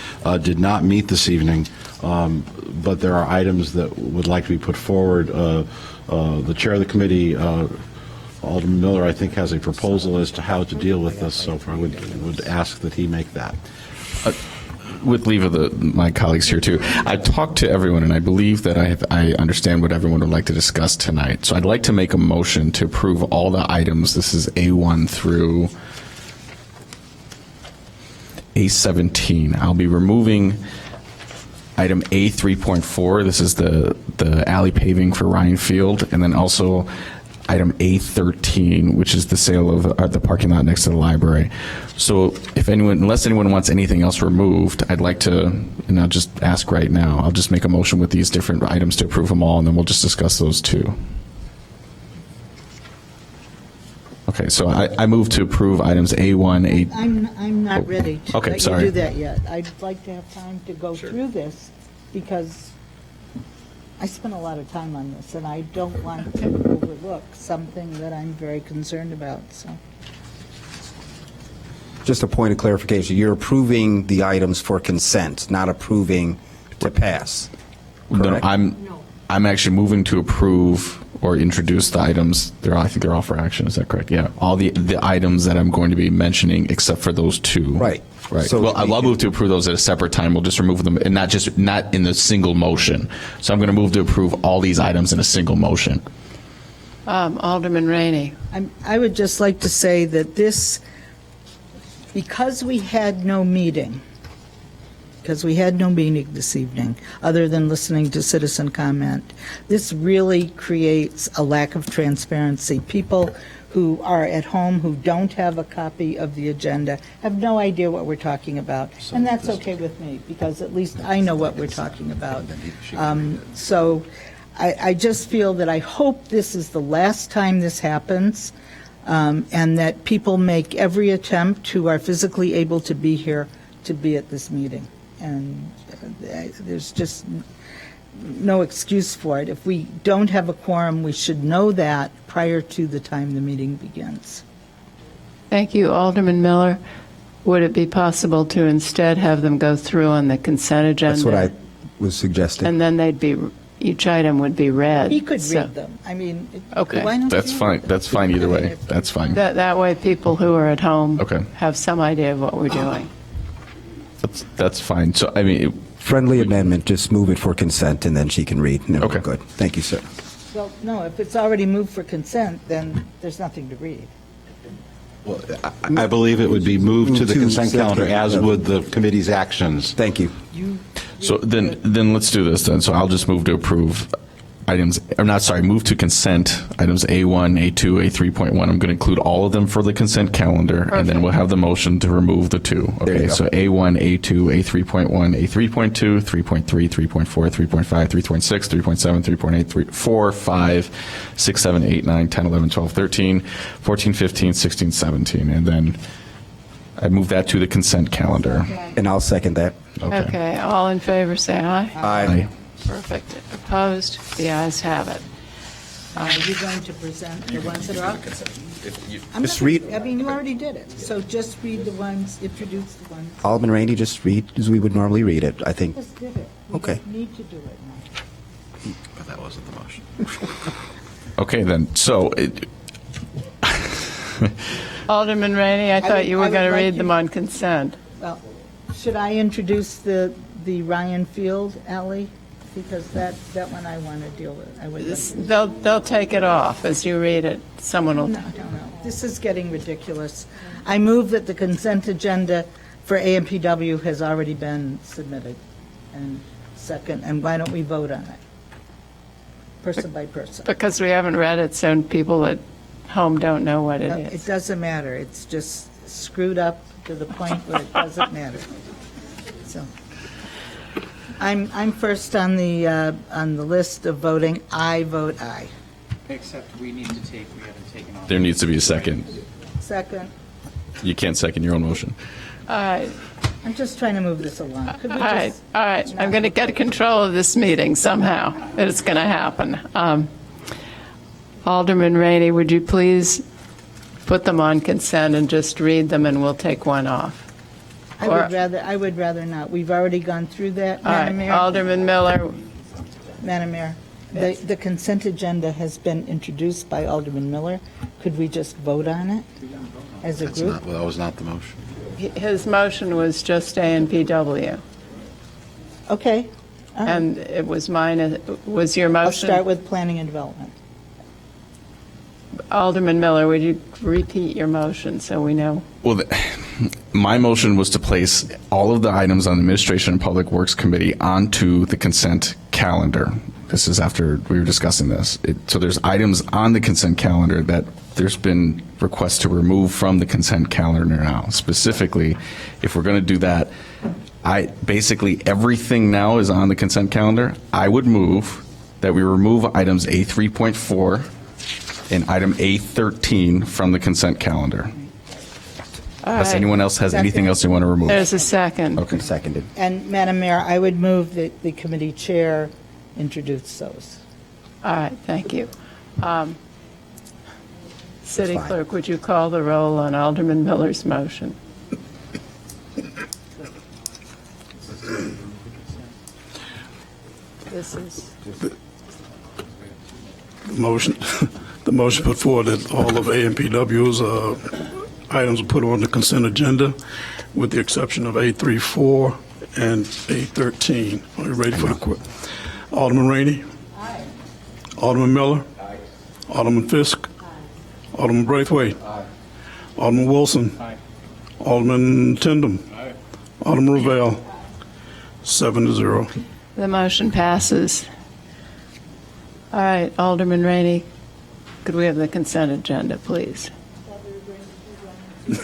did not meet this evening, but there are items that would like to be put forward. The chair of the committee, Alderman Miller, I think, has a proposal as to how to deal with this, so I would ask that he make that. With leave of my colleagues here too, I talked to everyone, and I believe that I understand what everyone would like to discuss tonight. So I'd like to make a motion to approve all the items. This is A1 through A17. I'll be removing item A3.4. This is the alley paving for Ryan Field, and then also item A13, which is the sale of the parking lot next to the library. So unless anyone wants anything else removed, I'd like to, and I'll just ask right now, I'll just make a motion with these different items to approve them all, and then we'll just discuss those too. Okay, so I move to approve items A1, A... I'm not ready to Okay, let sorry. you do that yet. I'd like to have time to go through this because I spent a lot of time on this, and I don't want to overlook something that I'm very concerned about, so. Just a point of clarification. You're approving the items for consent, not approving to pass. No, I'm actually moving to approve or introduce the items. I think they're all for action. Is that correct? Yeah. All the items that I'm going to be mentioning, except for those 2. Right. Right. So well, I'll move to approve those at a separate time. We'll just remove them, and not in the single motion. So I'm going to move to approve all these items in a single motion. Alderman Rainey. I would just like to say that this, because we had no meeting this evening, other than listening to citizen comment, this really creates a lack of transparency. People who are at home who don't have a copy of the agenda have no idea what we're talking about. And that's okay with me, because at least I know what we're talking about. So I just feel that I hope this is the last time this happens, and that people make every attempt who are physically able to be here to be at this meeting. and there's just no excuse for it. If we don't have a quorum, we should know that prior to the time the meeting begins. Thank you, Alderman Miller. Would it be possible to instead have them go through on the consent agenda? That's what I was suggesting. And then each item would be read. He could So- read them. I mean, Okay. why don't That's you? fine. That's fine either way. That's fine. That way, people who are at home Okay. have some idea of what we're doing. That's fine. So, I mean, Friendly amendment, just move it for consent, and then she can read, and then we're good. Thank you, sir. Well, no, if it's already moved for consent, then there's nothing to read. I believe it would be moved to the To consent consent calendar, as calendar. would the committee's actions. Thank you. so then let's do this then. So I'll just move to approve items, or not, sorry, move to consent items A1, A2, A3.1. I'm going to include all of them for the consent calendar, and then we'll have the motion to remove the two. There you Okay, go. so A1, A2, A3.1, A3.2, 3.3, 3.4, 3.5, 3.6, 3.7, 3.8, 3.4, 5, 6, 7, 8, 9, 10, 11, 12, 13, 14, 15, 16, 17. And then I move that to the consent calendar. And I'll second that. Okay, all in favor, say aye. Aye. Perfect. Opposed? The ayes have it. Are you going to present the ones that are up? Just read. I mean, you already did it, so just read the ones, introduce the ones. Alderman Rainey, just read as we would normally read it, I think. Just did it. We Okay. just need to do it now. But that wasn't the motion. Okay, then. So Alderman Rainey, I thought you were I would going to like read you- them on consent. Well, should I introduce the Ryan Field alley? Because that one I want to deal with. I would. They'll take it off as you read it. Someone will. No. This is getting ridiculous. I move that the consent agenda for AMPW has already been submitted. And second, and why don't we vote on it? Person by person. Because we haven't read it, so people at home don't know what it No, is. It doesn't matter. It's just screwed up to the point where it doesn't matter. So, I'm first on the list of voting. I vote aye. Except we haven't taken off. there needs to be a second. Second. You can't second your own motion. All right, I'm just trying to move this along. Could we all right, just? all right. I'm going to get control of this meeting somehow. It's going to happen. Alderman Rainey, would you please put them on consent and just read them, and we'll take one off? I would rather not. We've already gone through that, All Madam right, Mayor. Alderman Miller. Madam Mayor, the consent agenda has been introduced by Alderman Miller. Could we just vote on it as a group? That was not the motion. His motion was just ANPW. Okay. All right. And it was mine, was your motion? I'll start with planning and development. Alderman Miller, would you repeat your motion so we know? Well, my motion was to place all of the items on the Administration and Public Works Committee onto the consent calendar. This is after we were discussing this. So there's items on the consent calendar that there's been requests to remove from the consent calendar now. Specifically, if we're going to do that, basically everything now is on the consent calendar. I would move that we remove items A3.4 and item A13 from the consent calendar. All Unless right. anyone else has anything else they want to remove. There's a second. Okay. Seconded. And Madam Mayor, I would move that the committee chair introduce those. All right, thank you. City fine. Clerk, would you call the roll on Alderman Miller's motion? This is, Motion, the motion put forward that all of AMPW's items are put on the consent agenda, with the exception of A34 and A13. Are you ready for the quick? Alderman Rainey? Aye. Alderman Miller? Aye. Alderman Fisk? Aye. Alderman Braithwaite? Aye. Alderman Wilson? Aye. Alderman Tindem? Aye. Alderman Ravel? 7-0. the motion passes. All right, Alderman Rainey, could we have the consent agenda, please?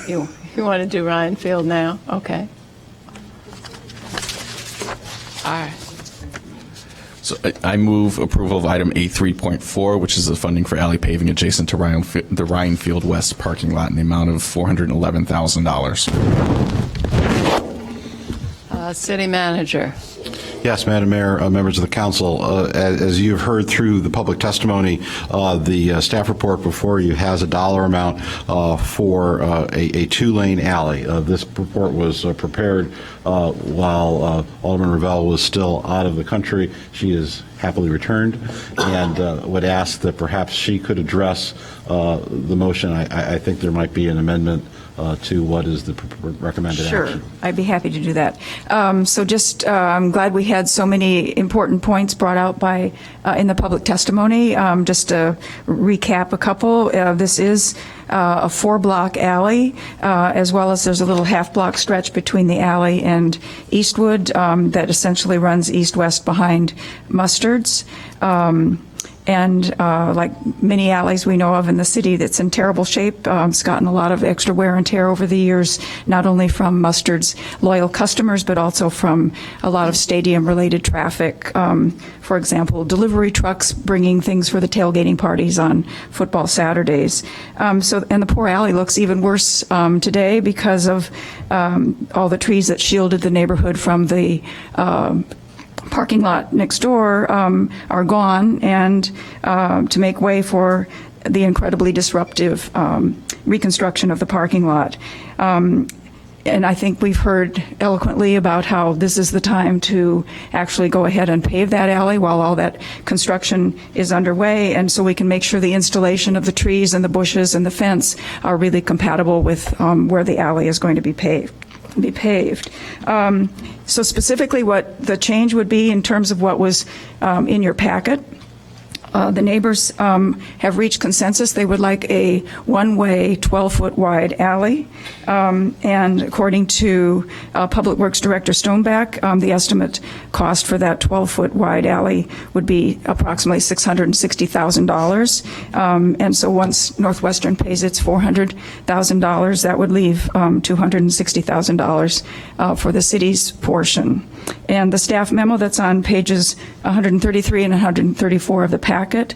You want to do Ryan Field now? Okay. All right. So I move approval of item A3.4, which is the funding for alley paving adjacent to the Ryan Field West parking lot in the amount of $411,000. City Manager. Yes, Madam Mayor, members of the council, as you've heard through the public testimony, the staff report before you has a dollar amount for a two-lane alley. This report was prepared while Alderman Revelle was still out of the country. She is happily returned, and would ask that perhaps she could address the motion. I think there might be an amendment to what is the recommended Sure, action. I'd be happy to do that. I'm glad we had so many important points brought out by in the public testimony. Just to recap a couple, this is a 4-block alley, as well as there's a little half-block stretch between the alley and Eastwood that essentially runs east-west behind Mustard's. And like many alleys we know of in the city that's in terrible shape, it's gotten a lot of extra wear and tear over the years, not only from Mustard's loyal customers, but also from a lot of stadium-related traffic. For example, delivery trucks bringing things for the tailgating parties on football Saturdays. And the poor alley looks even worse today because of all the trees that shielded the neighborhood from the parking lot next door are gone, and to make way for the incredibly disruptive reconstruction of the parking lot. And I think we've heard eloquently about how this is the time to actually go ahead and pave that alley while all that construction is underway, and so we can make sure the installation of the trees and the bushes and the fence are really compatible with where the alley is going to be paved. So specifically what the change would be in terms of what was in your packet. The neighbors have reached consensus. They would like a one-way, 12-foot wide alley. And according to Public Works Director Stoneback, the estimate cost for that 12-foot wide alley would be approximately $660,000. And so once Northwestern pays its $400,000, that would leave $260,000 for the city's portion. And the staff memo that's on pages 133 and 134 of the packet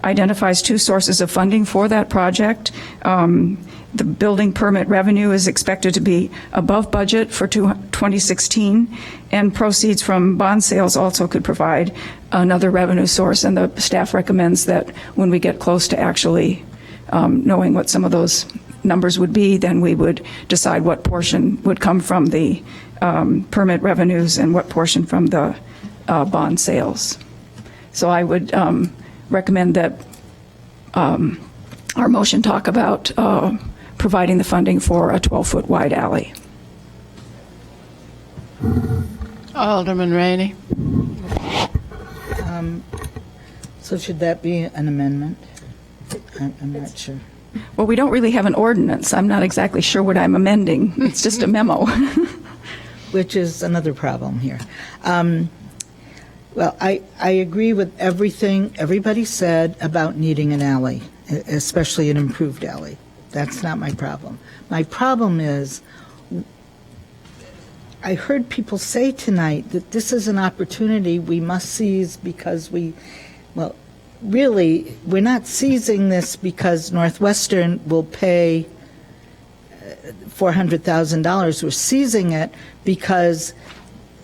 identifies 2 sources of funding for that project. The building permit revenue is expected to be above budget for 2016, and proceeds from bond sales also could provide another revenue source, and the staff recommends that when we get close to actually knowing what some of those numbers would be, then we would decide what portion would come from the permit revenues and what portion from the bond sales. So I would recommend that our motion talk about providing the funding for a 12-foot wide alley. Alderman Rainey. So should that be an amendment? I'm not sure. Well, we don't really have an ordinance. I'm not exactly sure what I'm amending. It's just a memo. Which is another problem here. Well, I agree with everything everybody said about needing an alley, especially an improved alley. That's not my problem. My problem is, I heard people say tonight that this is an opportunity we must seize because really, we're not seizing this because Northwestern will pay $400,000. We're seizing it because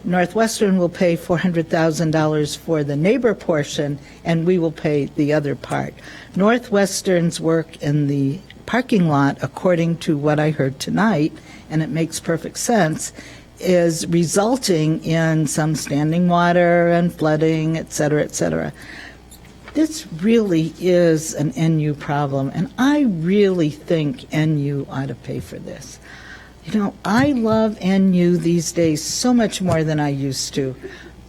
Northwestern will pay $400,000 for the neighbor portion, and we will pay the other part. Northwestern's work in the parking lot, according to what I heard tonight, and it makes perfect sense, is resulting in some standing water and flooding, et cetera, et cetera. This really is an NU problem, and I really think NU ought to pay for this. You know, I love NU these days so much more than I used to,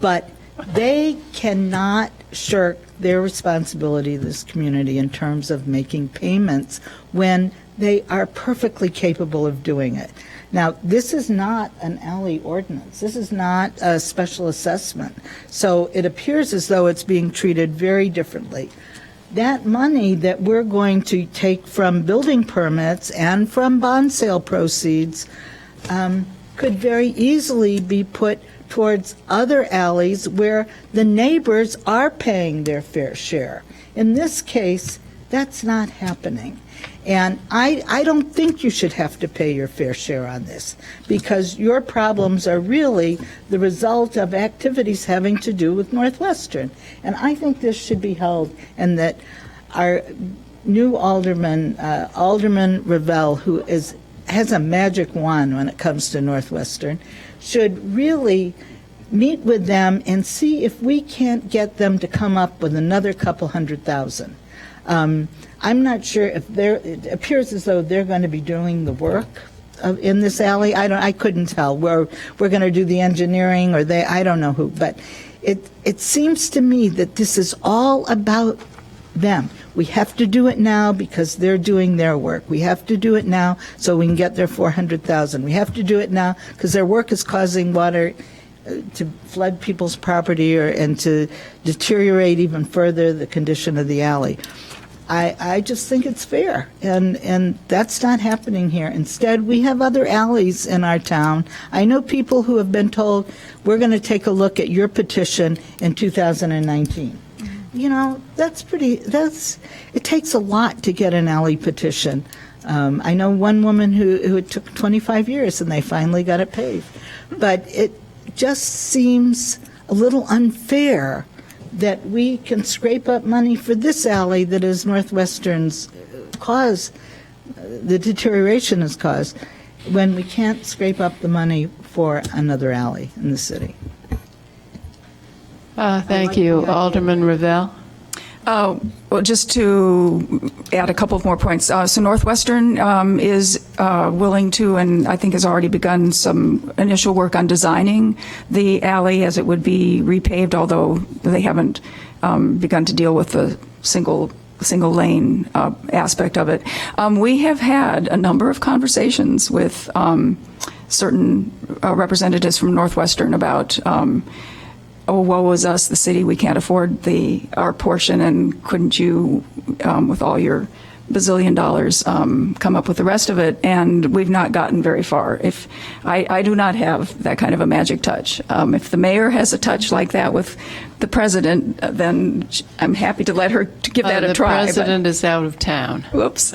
but they cannot shirk their responsibility to this community in terms of making payments when they are perfectly capable of doing it. Now, this is not an alley ordinance. This is not a special assessment. So it appears as though it's being treated very differently. That money that we're going to take from building permits and from bond sale proceeds could very easily be put towards other alleys where the neighbors are paying their fair share. In this case, that's not happening. And I don't think you should have to pay your fair share on this, because your problems are really the result of activities having to do with Northwestern. And I think this should be held, and that our new alderman, Alderman Revelle, who has a magic wand when it comes to Northwestern, should really meet with them and see if we can't get them to come up with another couple $100,000. I'm not sure if it appears as though they're going to be doing the work in this alley. I couldn't tell. We're going to do the engineering, or I don't know who, but it seems to me that this is all about them. We have to do it now because they're doing their work. We have to do it now so we can get their $400,000. We have to do it now because their work is causing water to flood people's property and to deteriorate even further the condition of the alley. I just think it's fair, and that's not happening here. Instead, we have other alleys in our town. I know people who have been told, we're going to take a look at your petition in 2019. You know, it takes a lot to get an alley petition. I know one woman who it took 25 years, and they finally got it paved. But it just seems a little unfair that we can scrape up money for this alley that is Northwestern's cause, the deterioration has caused, when we can't scrape up the money for another alley in the city. Thank you. Alderman Revelle. Well, just to add a couple of more points. So Northwestern is willing to, and I think has already begun some initial work on designing the alley as it would be repaved, although they haven't begun to deal with the single lane aspect of it. We have had a number of conversations with certain representatives from Northwestern about oh, woe is us, the city, we can't afford our portion, and couldn't you, with all your bazillion dollars, come up with the rest of it? And we've not gotten very far. If I do not have that kind of a magic touch. If the mayor has a touch like that with the president, then I'm happy to let her give that a try. The president is out of town. Whoops.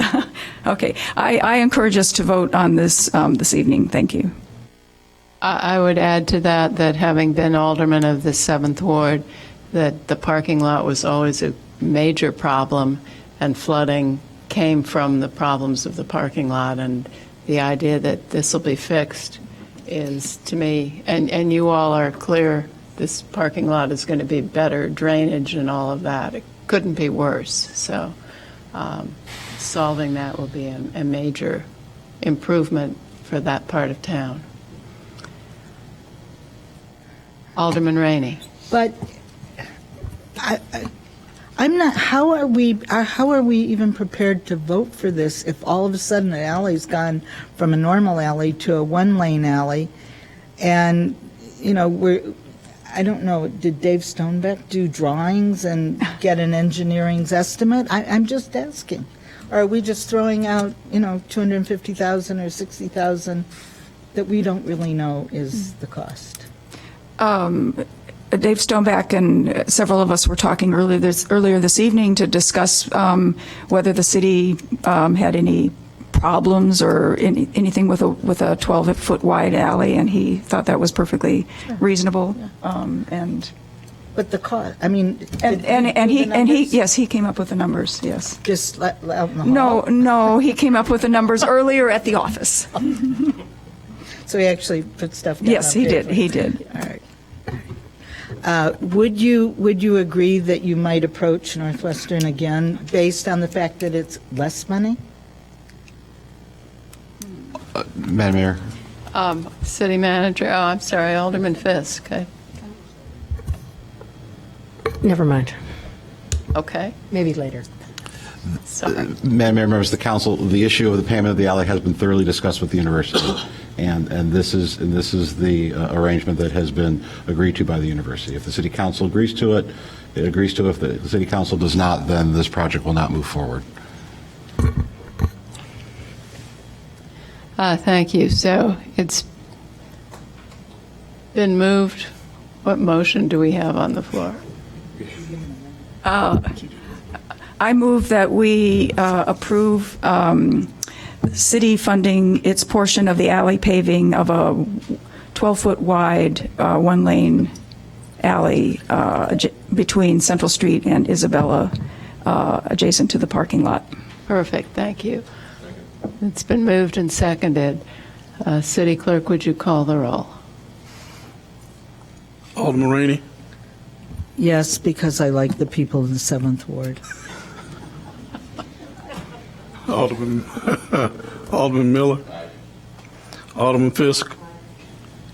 Okay. I encourage us to vote on this this evening. Thank you. I would add to that having been alderman of the 7th Ward, that the parking lot was always a major problem, and flooding came from the problems of the parking lot, and the idea that this will be fixed is, to me, and you all are clear, this parking lot is going to be better drainage and all of that. It couldn't be worse. So solving that will be a major improvement for that part of town. Alderman Rainey. But I'm not. How are we even prepared to vote for this if all of a sudden the alley's gone from a normal alley to a one-lane alley, and you know I don't know. Did Dave Stonebeck do drawings and get an engineering's estimate? I'm just asking. Or are we just throwing out $250,000 or $60,000 that we don't really know is the cost? Dave Stonebeck and several of us were talking earlier this evening to discuss whether the city had any problems or anything with a 12-foot wide alley, and he thought that was perfectly reasonable. But the cost, I mean, he came up with the numbers. Yes, just out in the hall? No, he came up with the numbers earlier at the office. So he actually put stuff down. Yes, he did. He did. All right. Would you agree that you might approach Northwestern again based on the fact that it's less money? Madam Mayor. City Manager. Oh, I'm sorry, Alderman Fisk. Never mind. Okay. Maybe later. Madam Mayor, members of the council, the issue of the payment of the alley has been thoroughly discussed with the university, and this is the arrangement that has been agreed to by the university. If the city council agrees to it, it agrees to it. If the city council does not, then this project will not move forward. Thank you. So it's been moved. What motion do we have on the floor? I move that we approve city funding its portion of the alley paving of a 12-foot wide, one-lane alley between Central Street and Isabella, adjacent to the parking lot. Perfect, thank you. It's been moved and seconded. City Clerk, would you call the roll? Alderman Rainey. Yes, because I like the people in the 7th Ward. Alderman Miller. Alderman Fisk.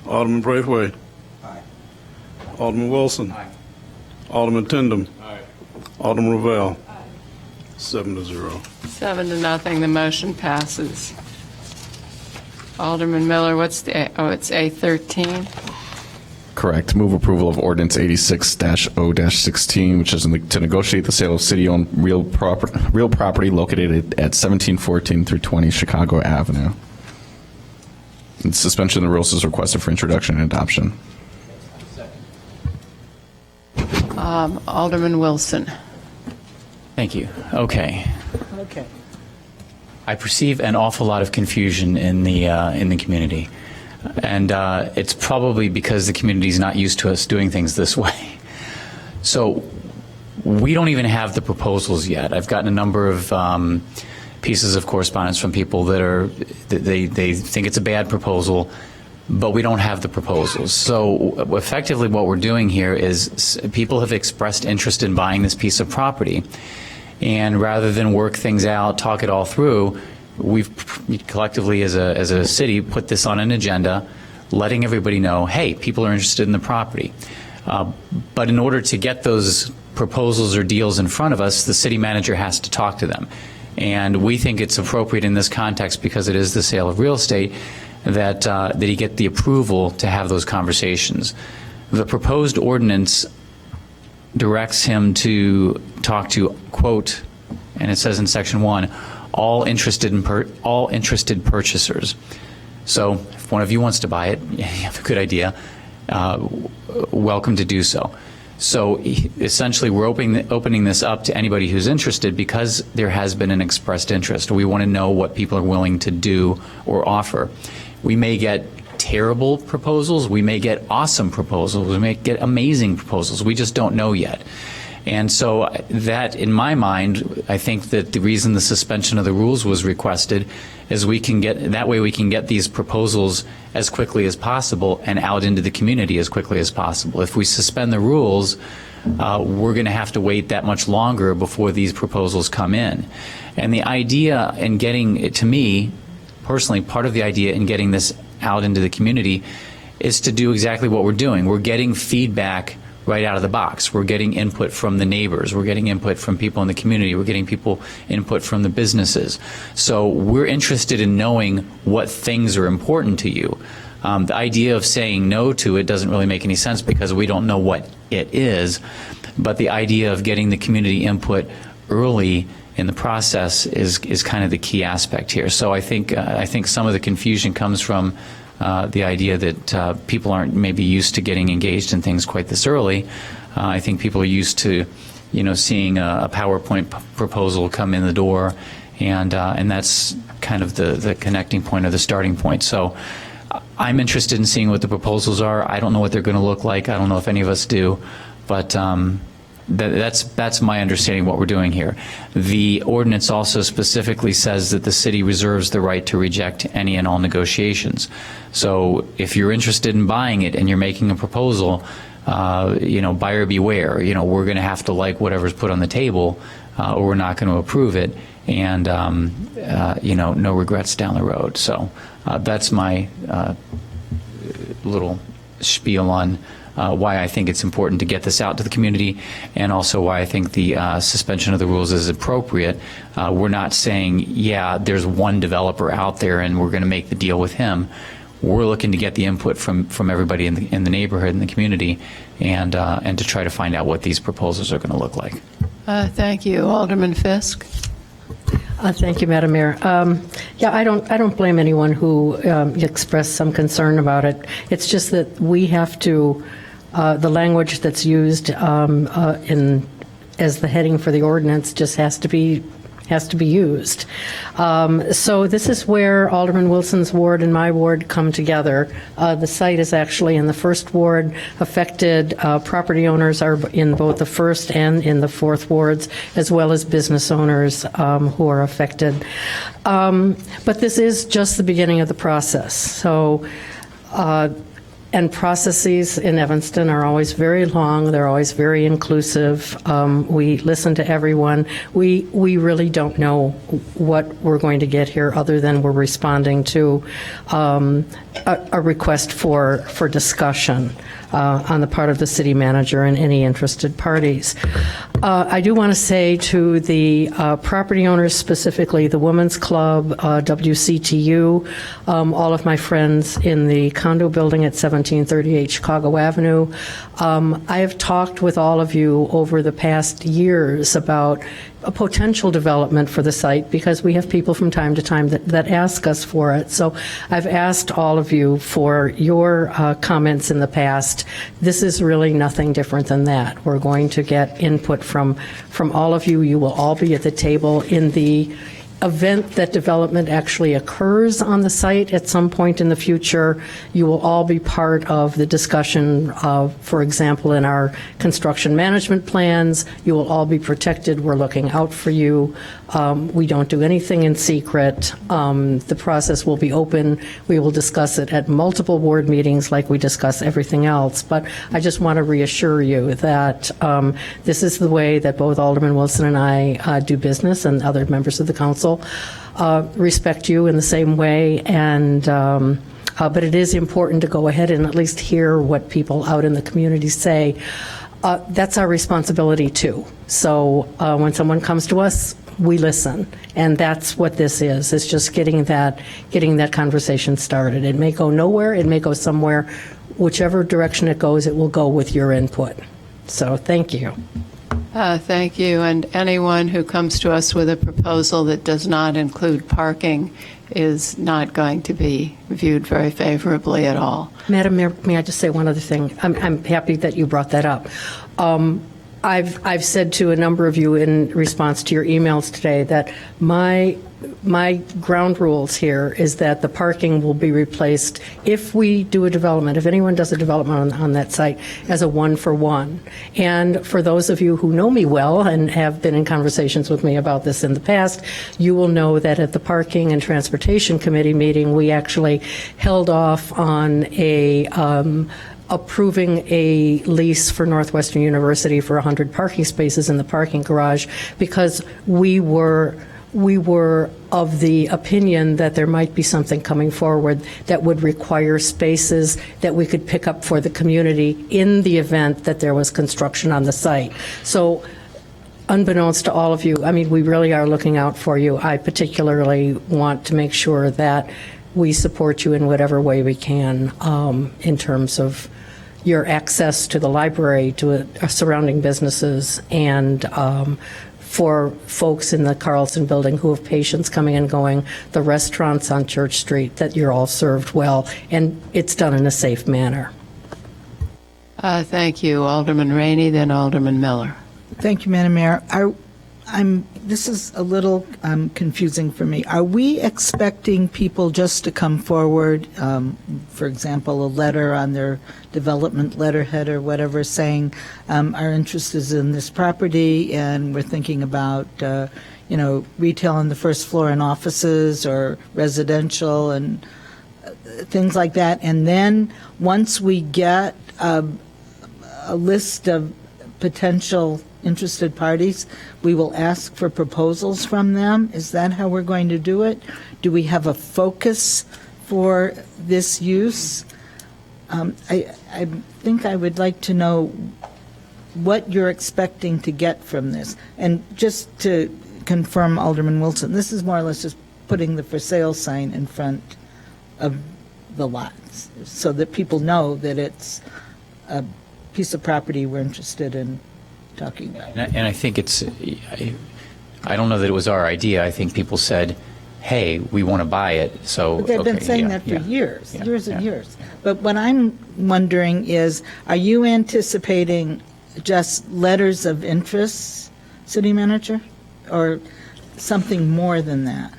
Alderman Braithwaite. Alderman Wilson. Alderman Tindem. Alderman Ravel. 7-0. 7-0, the motion passes. Alderman Miller, what's the, it's A13? Correct. Move approval of ordinance 86-0-16, which is to negotiate the sale of city-owned real property located at 1714 through 20 Chicago Avenue. And suspension of the rules is requested for introduction and adoption. Alderman Wilson. Thank you. Okay. Okay. I perceive an awful lot of confusion in the community. And it's probably because the community is not used to us doing things this way. So we don't even have the proposals yet. I've gotten a number of pieces of correspondence from people they think it's a bad proposal, but we don't have the proposals. So effectively what we're doing here is people have expressed interest in buying this piece of property. And rather than work things out, talk it all through, we've collectively as a city put this on an agenda, letting everybody know, hey, people are interested in the property. But in order to get those proposals or deals in front of us, the city manager has to talk to them. And we think it's appropriate in this context, because it is the sale of real estate, that he get the approval to have those conversations. The proposed ordinance directs him to talk to, quote, and it says in section 1, all interested purchasers. So if one of you wants to buy it, you have a good idea, welcome to do so. So essentially we're opening this up to anybody who's interested, because there has been an expressed interest. We want to know what people are willing to do or offer. We may get terrible proposals, we may get awesome proposals, we may get amazing proposals. We just don't know yet. And so that, in my mind, I think that the reason the suspension of the rules was requested is we can get these proposals as quickly as possible and out into the community as quickly as possible. If we suspend the rules, we're going to have to wait that much longer before these proposals come in. And the idea in getting, to me, personally, part of the idea in getting this out into the community is to do exactly what we're doing. We're getting feedback right out of the box. We're getting input from the neighbors. We're getting input from people in the community. We're getting input from the businesses. So we're interested in knowing what things are important to you. The idea of saying no to it doesn't really make any sense, because we don't know what it is. But the idea of getting the community input early in the process is kind of the key aspect here. So I think some of the confusion comes from the idea that people aren't maybe used to getting engaged in things quite this early. I think people are used to, seeing a PowerPoint proposal come in the door, and that's kind of the connecting point or the starting point. So I'm interested in seeing what the proposals are. I don't know what they're going to look like. I don't know if any of us do, but that's my understanding of what we're doing here. The ordinance also specifically says that the city reserves the right to reject any and all negotiations. So if you're interested in buying it and you're making a proposal, buyer beware. We're going to have to like whatever's put on the table, or we're not going to approve it, and no regrets down the road. So that's my little spiel on why I think it's important to get this out to the community, and also why I think the suspension of the rules is appropriate. We're not saying, yeah, there's one developer out there and we're going to make the deal with him. We're looking to get the input from everybody in the neighborhood and the community, and to try to find out what these proposals are going to look like. Thank you. Alderman Fisk. Thank you, Madam Mayor. I don't blame anyone who expressed some concern about it. It's just that we have to, the language that's used in as the heading for the ordinance just has to be used. So this is where Alderman Wilson's ward and my ward come together. The site is actually in the first ward. Affected property owners are in both the first and in the fourth wards, as well as business owners who are affected. But this is just the beginning of the process. So, and processes in Evanston are always very long. They're always very inclusive. We listen to everyone. We really don't know what we're going to get here other than we're responding to a request for discussion on the part of the city manager and any interested parties. I do want to say to the property owners, specifically the Women's Club, WCTU, all of my friends in the condo building at 1738 Chicago Avenue. I have talked with all of you over the past years about a potential development for the site because we have people from time to time that ask us for it. So I've asked all of you for your comments in the past. This is really nothing different than that. We're going to get input from all of you. You will all be at the table in the event that development actually occurs on the site at some point in the future. You will all be part of the discussion of, for example, in our construction management plans. You will all be protected. We're looking out for you. We don't do anything in secret. The process will be open. We will discuss it at multiple board meetings like we discuss everything else. But I just want to reassure you that this is the way that both Alderman Wilson and I do business, and other members of the council respect you in the same way. And but it is important to go ahead and at least hear what people out in the community say. That's our responsibility too. So when someone comes to us, we listen, and that's what this is. It's just getting that conversation started. It may go nowhere, it may go somewhere. Whichever direction it goes, it will go with your input. So thank you. Thank you. And anyone who comes to us with a proposal that does not include parking is not going to be viewed very favorably at all. Madam Mayor, may I just say one other thing? I'm happy that you brought that up. I've said to a number of you in response to your emails today that my ground rules here is that the parking will be replaced if we do a development, if anyone does a development on that site, as a 1-for-1. And for those of you who know me well and have been in conversations with me about this in the past, you will know that at the Parking and Transportation Committee meeting, we actually held off on approving a lease for Northwestern University for 100 parking spaces in the parking garage because we were of the opinion that there might be something coming forward that would require spaces that we could pick up for the community in the event that there was construction on the site. So unbeknownst to all of you, I mean, we really are looking out for you. I particularly want to make sure that we support you in whatever way we can in terms of your access to the library, to surrounding businesses, and for folks in the Carlson building who have patients coming and going, the restaurants on Church Street, that you're all served well, and it's done in a safe manner. Thank you. Alderman Rainey, then Alderman Miller. Thank you, Madam Mayor. This is a little confusing for me. Are we expecting people just to come forward, for example, a letter on their development letterhead or whatever, saying our interest is in this property and we're thinking about, retail on the first floor and offices or residential and things like that? And then once we get a list of potential interested parties, we will ask for proposals from them? Is that how we're going to do it? Do we have a focus for this use? I think I would like to know what you're expecting to get from this. And just to confirm, Alderman Wilson, this is more or less just putting the for sale sign in front of the lots so that people know that it's a piece of property we're interested in talking about. And I think I don't know that it was our idea. I think people said, hey, we want to buy it. So But they've been saying that for years and years. But what I'm wondering is, are you anticipating just letters of interest City Manager? Or something more than that?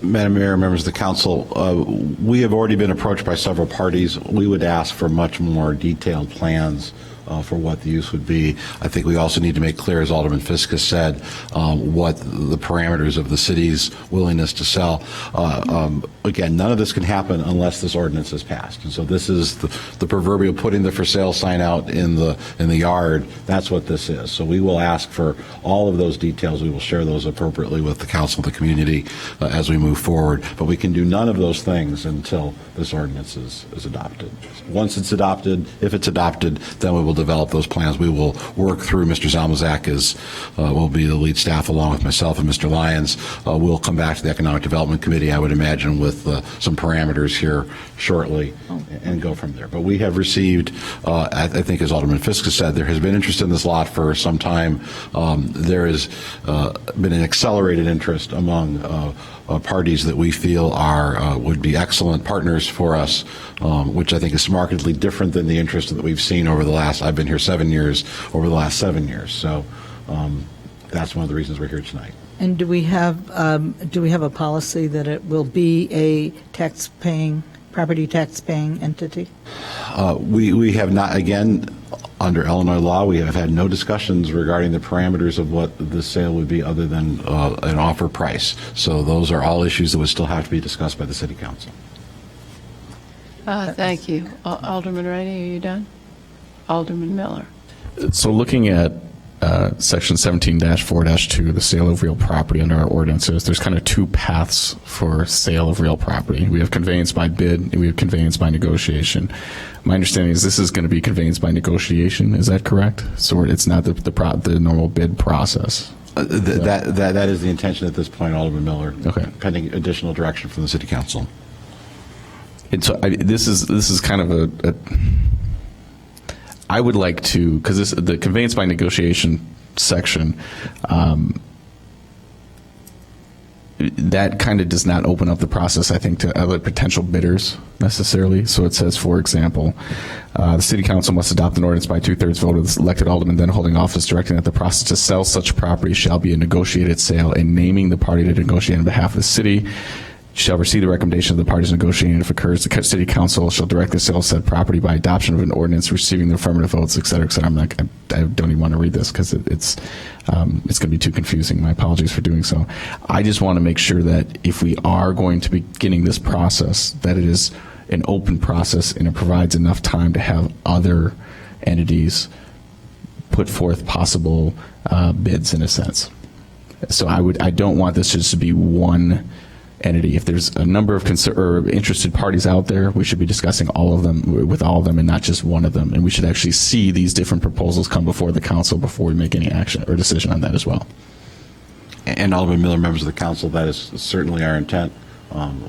Madam Mayor, members of the council, we have already been approached by several parties. We would ask for much more detailed plans for what the use would be. I think we also need to make clear, as Alderman Fisk has said, what the parameters of the city's willingness to sell. Again, none of this can happen unless this ordinance is passed. And so this is the proverbial putting the for sale sign out in the yard. That's what this is. So we will ask for all of those details. We will share those appropriately with the council and the community as we move forward. But we can do none of those things until this ordinance is adopted. Once it's adopted, if it's adopted, then we will develop those plans. We will work through. Mr. Zalmazak will be the lead staff along with myself and Mr. Lyons. We'll come back to the Economic Development Committee, I would imagine, with some parameters here shortly and go from there. But we have received, I think as Alderman Fisk has said, there has been interest in this lot for some time. There has been an accelerated interest among parties that we feel would be excellent partners for us, which I think is markedly different than the interest that we've seen over the last, I've been here 7 years, over the last 7 years. So that's one of the reasons we're here tonight. And do we have a policy that it will be a property tax-paying entity? We have not, again, under Illinois law, we have had no discussions regarding the parameters of what the sale would be other than an offer price. So those are all issues that would still have to be discussed by the City Council. Thank you. Alderman Rainey, are you done? Alderman Miller. So looking at Section 17-4-2, the sale of real property under our ordinances, there's kind of two paths for sale of real property. We have conveyance by bid and we have conveyance by negotiation. My understanding is this is going to be conveyance by negotiation. Is that correct? So it's not the normal bid process. That is the intention at this point, Alderman Miller. Okay. Pending additional direction from the City Council. And so this is kind of I would like to, because the conveyance by negotiation section, that kind of does not open up the process, I think, to other potential bidders necessarily. So it says, for example, the City Council must adopt an ordinance by 2/3 vote of the elected alderman then holding office, directing that the process to sell such property shall be a negotiated sale and naming the party to negotiate on behalf of the city. Shall receive the recommendation of the parties negotiating. If occurs, the City Council shall direct the sale of said property by adoption of an ordinance receiving the affirmative votes, et cetera, et cetera. I don't even want to read this because it's going to be too confusing. My apologies for doing so. I just want to make sure that if we are going to be beginning this process, that it is an open process and it provides enough time to have other entities put forth possible bids in a sense. So I don't want this just to be one entity. If there's a number of interested parties out there, we should be discussing all of them with all of them and not just one of them. And we should actually see these different proposals come before the council before we make any action or decision on that as well. And Alderman Miller, members of the council, that is certainly our intent.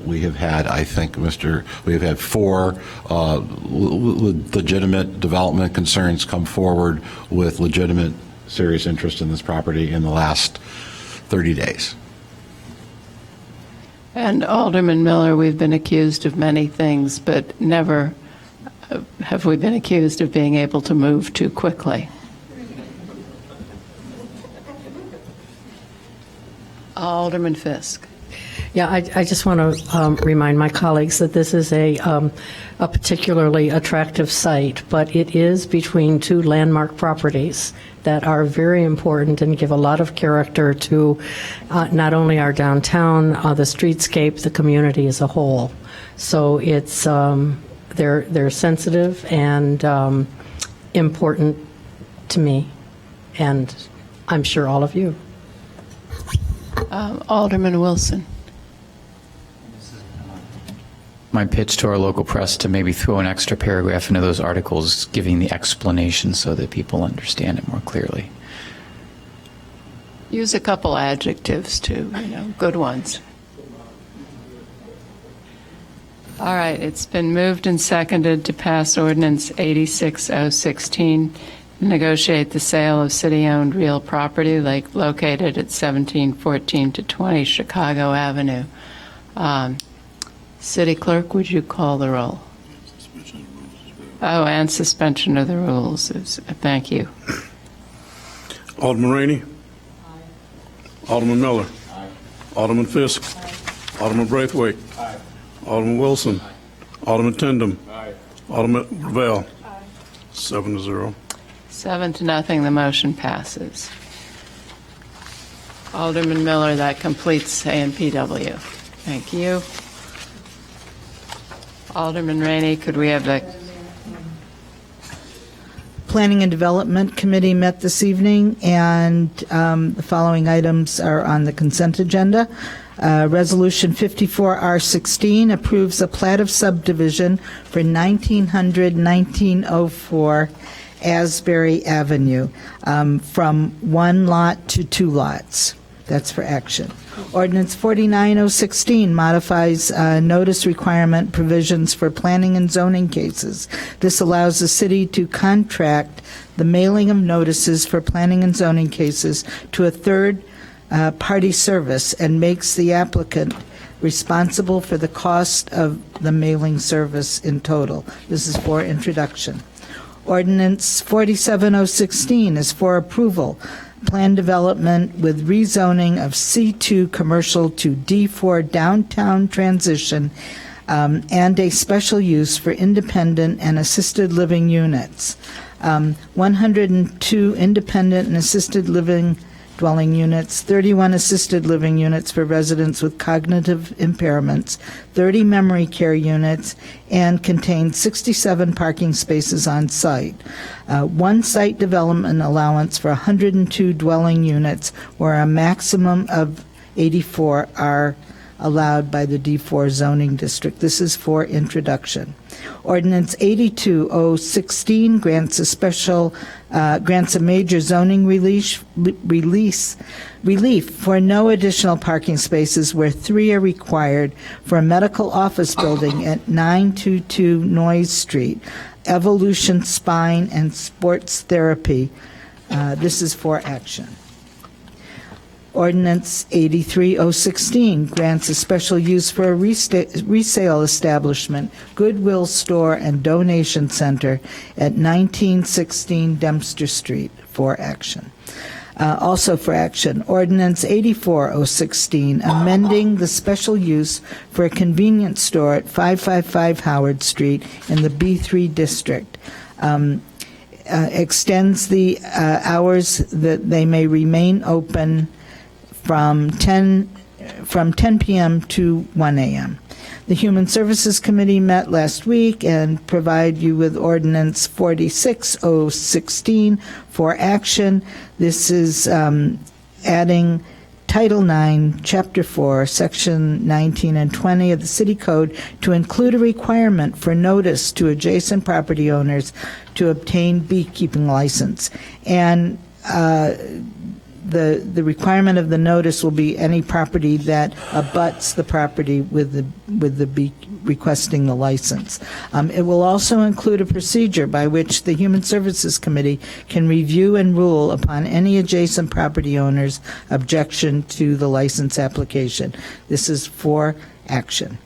We have had, I think, we have had 4 legitimate development concerns come forward with legitimate serious interest in this property in the last 30 days. And Alderman Miller, we've been accused of many things, but never have we been accused of being able to move too quickly. Alderman Fisk. Yeah, I just want to remind my colleagues that this is a particularly attractive site, but it is between 2 landmark properties that are very important and give a lot of character to not only our downtown, the streetscape, the community as a whole. So it's they're sensitive and important to me, and I'm sure all of you. Alderman Wilson. My pitch to our local press to maybe throw an extra paragraph into those articles giving the explanation so that people understand it more clearly. Use a couple adjectives too, good ones. All right, it's been moved and seconded to pass Ordinance 86016, negotiate the sale of city-owned real property located at 1714 to 20 Chicago Avenue. City Clerk, would you call the roll? Oh, and suspension of the rules. Thank you. Alderman Rainey. Alderman Miller. Alderman Fisk. Alderman Braithwaite. Alderman Wilson. Alderman Tindem. Alderman Ravel. 7-0. 7-0, the motion passes. Alderman Miller, that completes AMPW. Thank you. Alderman Rainey, could we have the... Planning and Development Committee met this evening, and the following items are on the consent agenda. Resolution 54R16 approves a plat of subdivision for 1904 Asbury Avenue from 1 lot to 2 lots. That's for action. Ordinance 49016 modifies notice requirement provisions for planning and zoning cases. This allows the city to contract the mailing of notices for planning and zoning cases to a third party service and makes the applicant responsible for the cost of the mailing service in total. This is for introduction. Ordinance 47016 is for approval. Plan development with rezoning of C2 commercial to D4 downtown transition and a special use for independent and assisted living units. 102 independent and assisted living dwelling units, 31 assisted living units for residents with cognitive impairments, 30 memory care units, and contains 67 parking spaces on site. One site development allowance for 102 dwelling units, where a maximum of 84 are allowed by the D4 zoning district. This is for introduction. Ordinance 82016 grants a major zoning relief for no additional parking spaces where 3 are required for a medical office building at 922 Noyes Street, Evolution Spine and Sports Therapy. This is for action. Ordinance 83016 grants a special use for a resale establishment, Goodwill Store and Donation Center at 1916 Dempster Street for action. Also for action, Ordinance 84016, amending the special use for a convenience store at 555 Howard Street in the B3 district. Extends the hours that they may remain open from 10 p.m. to 1 a.m. The Human Services Committee met last week and provide you with Ordinance 46016 for action. This is adding Title IX, Chapter 4, Section 19 and 20 of the City Code to include a requirement for notice to adjacent property owners to obtain beekeeping license. And the requirement of the notice will be any property that abuts the property with the bee requesting the license. It will also include a procedure by which the Human Services Committee can review and rule upon any adjacent property owner's objection to the license application. This is for action.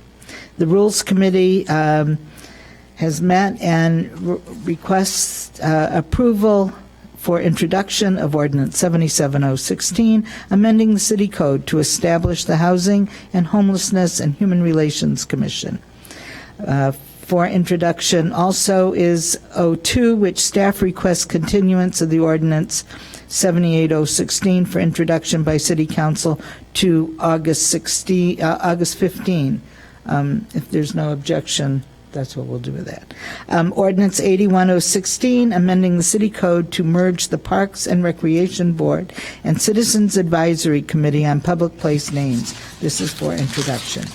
The Rules Committee has met and requests approval for introduction of Ordinance 77016, amending the City Code to establish the Housing and Homelessness and Human Relations Commission. For introduction also is 02, which staff requests continuance of the Ordinance 78016 for introduction by City Council to August 15. If there's no objection, that's what we'll do with that. Ordinance 81016, amending the City Code to merge the Parks and Recreation Board and Citizens Advisory Committee on Public Place Names. This is for introduction.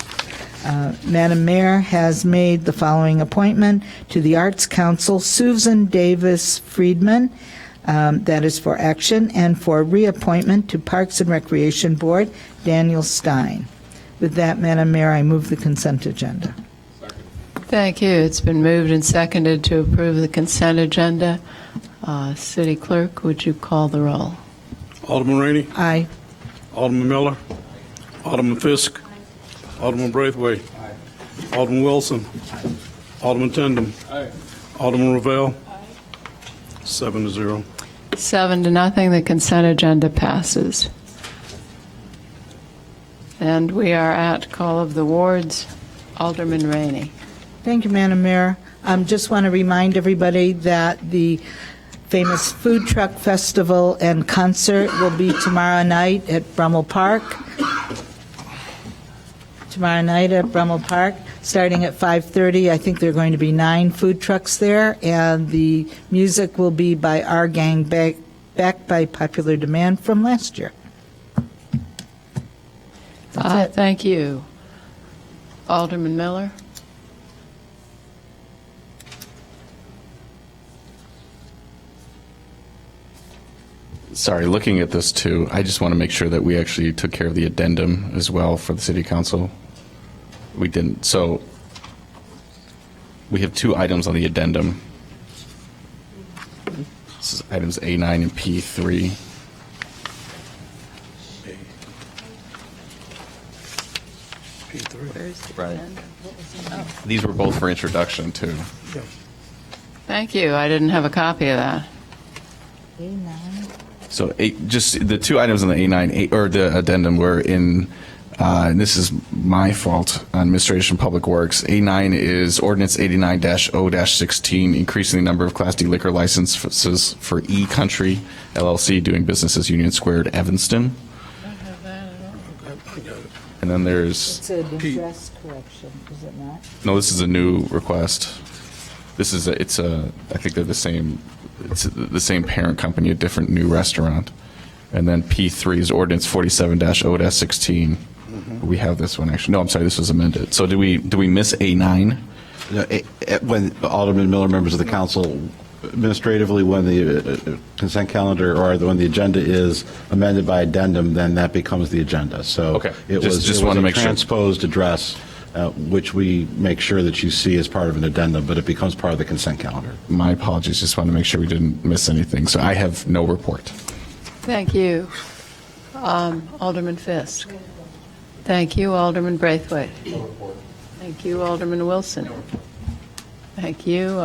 Madam Mayor has made the following appointment to the Arts Council: Susan Davis Friedman, that is for action, and for reappointment to Parks and Recreation Board, Daniel Stein. With that, Madam Mayor, I move the consent agenda. Thank you. It's been moved and seconded to approve the consent agenda. City Clerk, would you call the roll? Alderman Rainey. Aye. Alderman Miller. Alderman Fisk. Alderman Braithwaite. Alderman Wilson. Alderman Tindem. Alderman Ravel. 7-0. 7-0, the consent agenda passes. And we are at Call of the Wards. Alderman Rainey. Thank you, Madam Mayor. Just want to remind everybody that the famous Food Truck Festival and concert will be tomorrow night at Brummel Park. Starting at 5:30. I think there are going to be 9 food trucks there, and the music will be by Our Gang, backed by popular demand from last year. Thank you. Alderman Miller. Sorry, looking at this too, I just want to make sure that we actually took care of the addendum as well for the city council. We didn't. So we have 2 items on the addendum. This is items A9 and P3. Right. These were both for introduction too. Thank you. I didn't have a copy of that. So just the 2 items on the A9 or the addendum were in, and this is my fault on Administration of Public Works. A9 is Ordinance 89-0-16, increasing the number of Class D liquor licenses for E-Country LLC doing business as Union Squared, Evanston. And then there's... It's an address correction, is it not? No, this is a new request. This is I think they're the same. It's the same parent company, a different new restaurant. And then P3 is Ordinance 47-0-16. We have this one actually. No, I'm sorry, this was amended. So do we miss A9? When Alderman Miller, members of the council, administratively, when the consent calendar or when the agenda is amended by addendum, then that becomes the agenda. So okay. It was want to a make transposed address, which we make sure that you see as part of an addendum, but it becomes part of the consent calendar. My apologies. Just want to make sure we didn't miss anything. So I have no report. Thank you. Alderman Fisk. Thank you, Alderman Braithwaite. Thank you, Alderman Wilson. Thank you,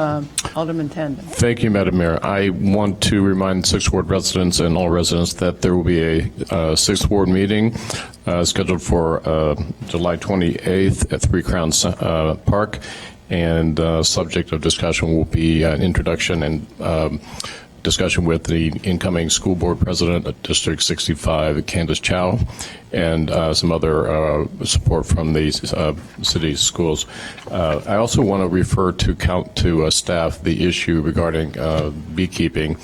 Alderman Tenden. Thank you, Madam Mayor. I want to remind 6th Ward residents and all residents that there will be a 6th Ward meeting scheduled for July 28th at Three Crowns Park, and subject of discussion will be an introduction and discussion with the incoming school board president of District 65, Candace Chow, and some other support from the city schools. I also want to refer to staff the issue regarding beekeeping,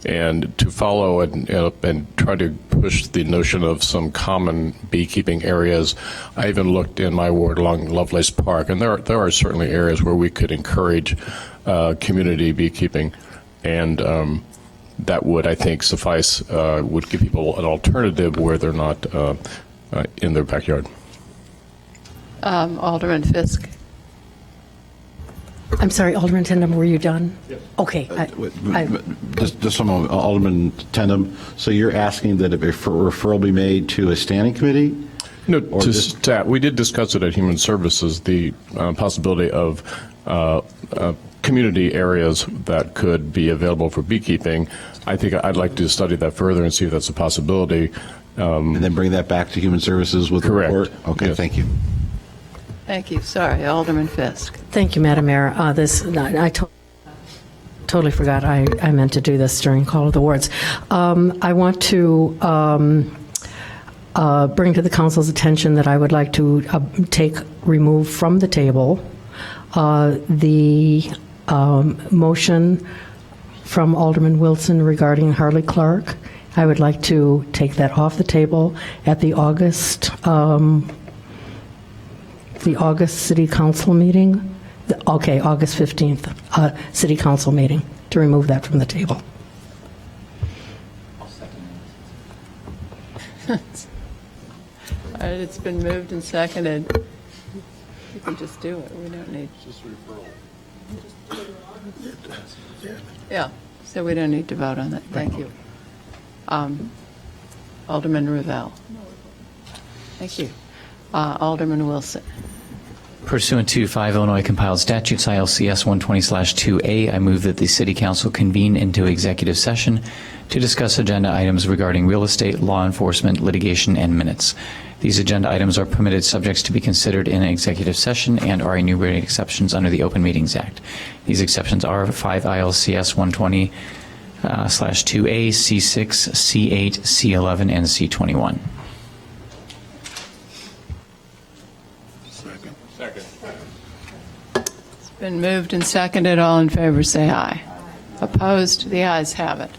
and to follow and try to push the notion of some common beekeeping areas. I even looked in my ward along Lovelace Park, and there are certainly areas where we could encourage community beekeeping, and that would, I think, suffice, would give people an alternative where they're not in their backyard. Alderman Fisk. I'm sorry, Alderman Tindem, were you done? Yes. Okay. Just a moment, Alderman Tindem. So you're asking that a referral be made to a standing committee? No, to staff. We did discuss it at Human Services, the possibility of community areas that could be available for beekeeping. I think I'd like to study that further and see if that's a possibility. And then bring that back to Human Services with correct. a report? Okay, yes. Thank you. Thank you. Sorry, Alderman Fisk. Thank you, Madam Mayor. I totally forgot I meant to do this during Call of the Wards. I want to bring to the council's attention that I would like to remove from the table the motion from Alderman Wilson regarding Harley Clark. I would like to take that off the table at the August City Council meeting. Okay, August 15th City Council meeting, to remove that from the table. All right, it's been moved and seconded. You can just do it. We don't need. Just referral. Yeah, so we don't need to vote on that. Thank you. Alderman Ravel. Thank you. Alderman Wilson. Pursuant to 5 Illinois compiled statutes, ILCS 120/2A, I move that the City Council convene into executive session to discuss agenda items regarding real estate, law enforcement, litigation, and minutes. These agenda items are permitted subjects to be considered in executive session and are enumerated exceptions under the Open Meetings Act. These exceptions are 5 ILCS 120/2A, C6, C8, C11, and C21. Been moved and seconded. All in favor, say aye. Opposed? The ayes have it.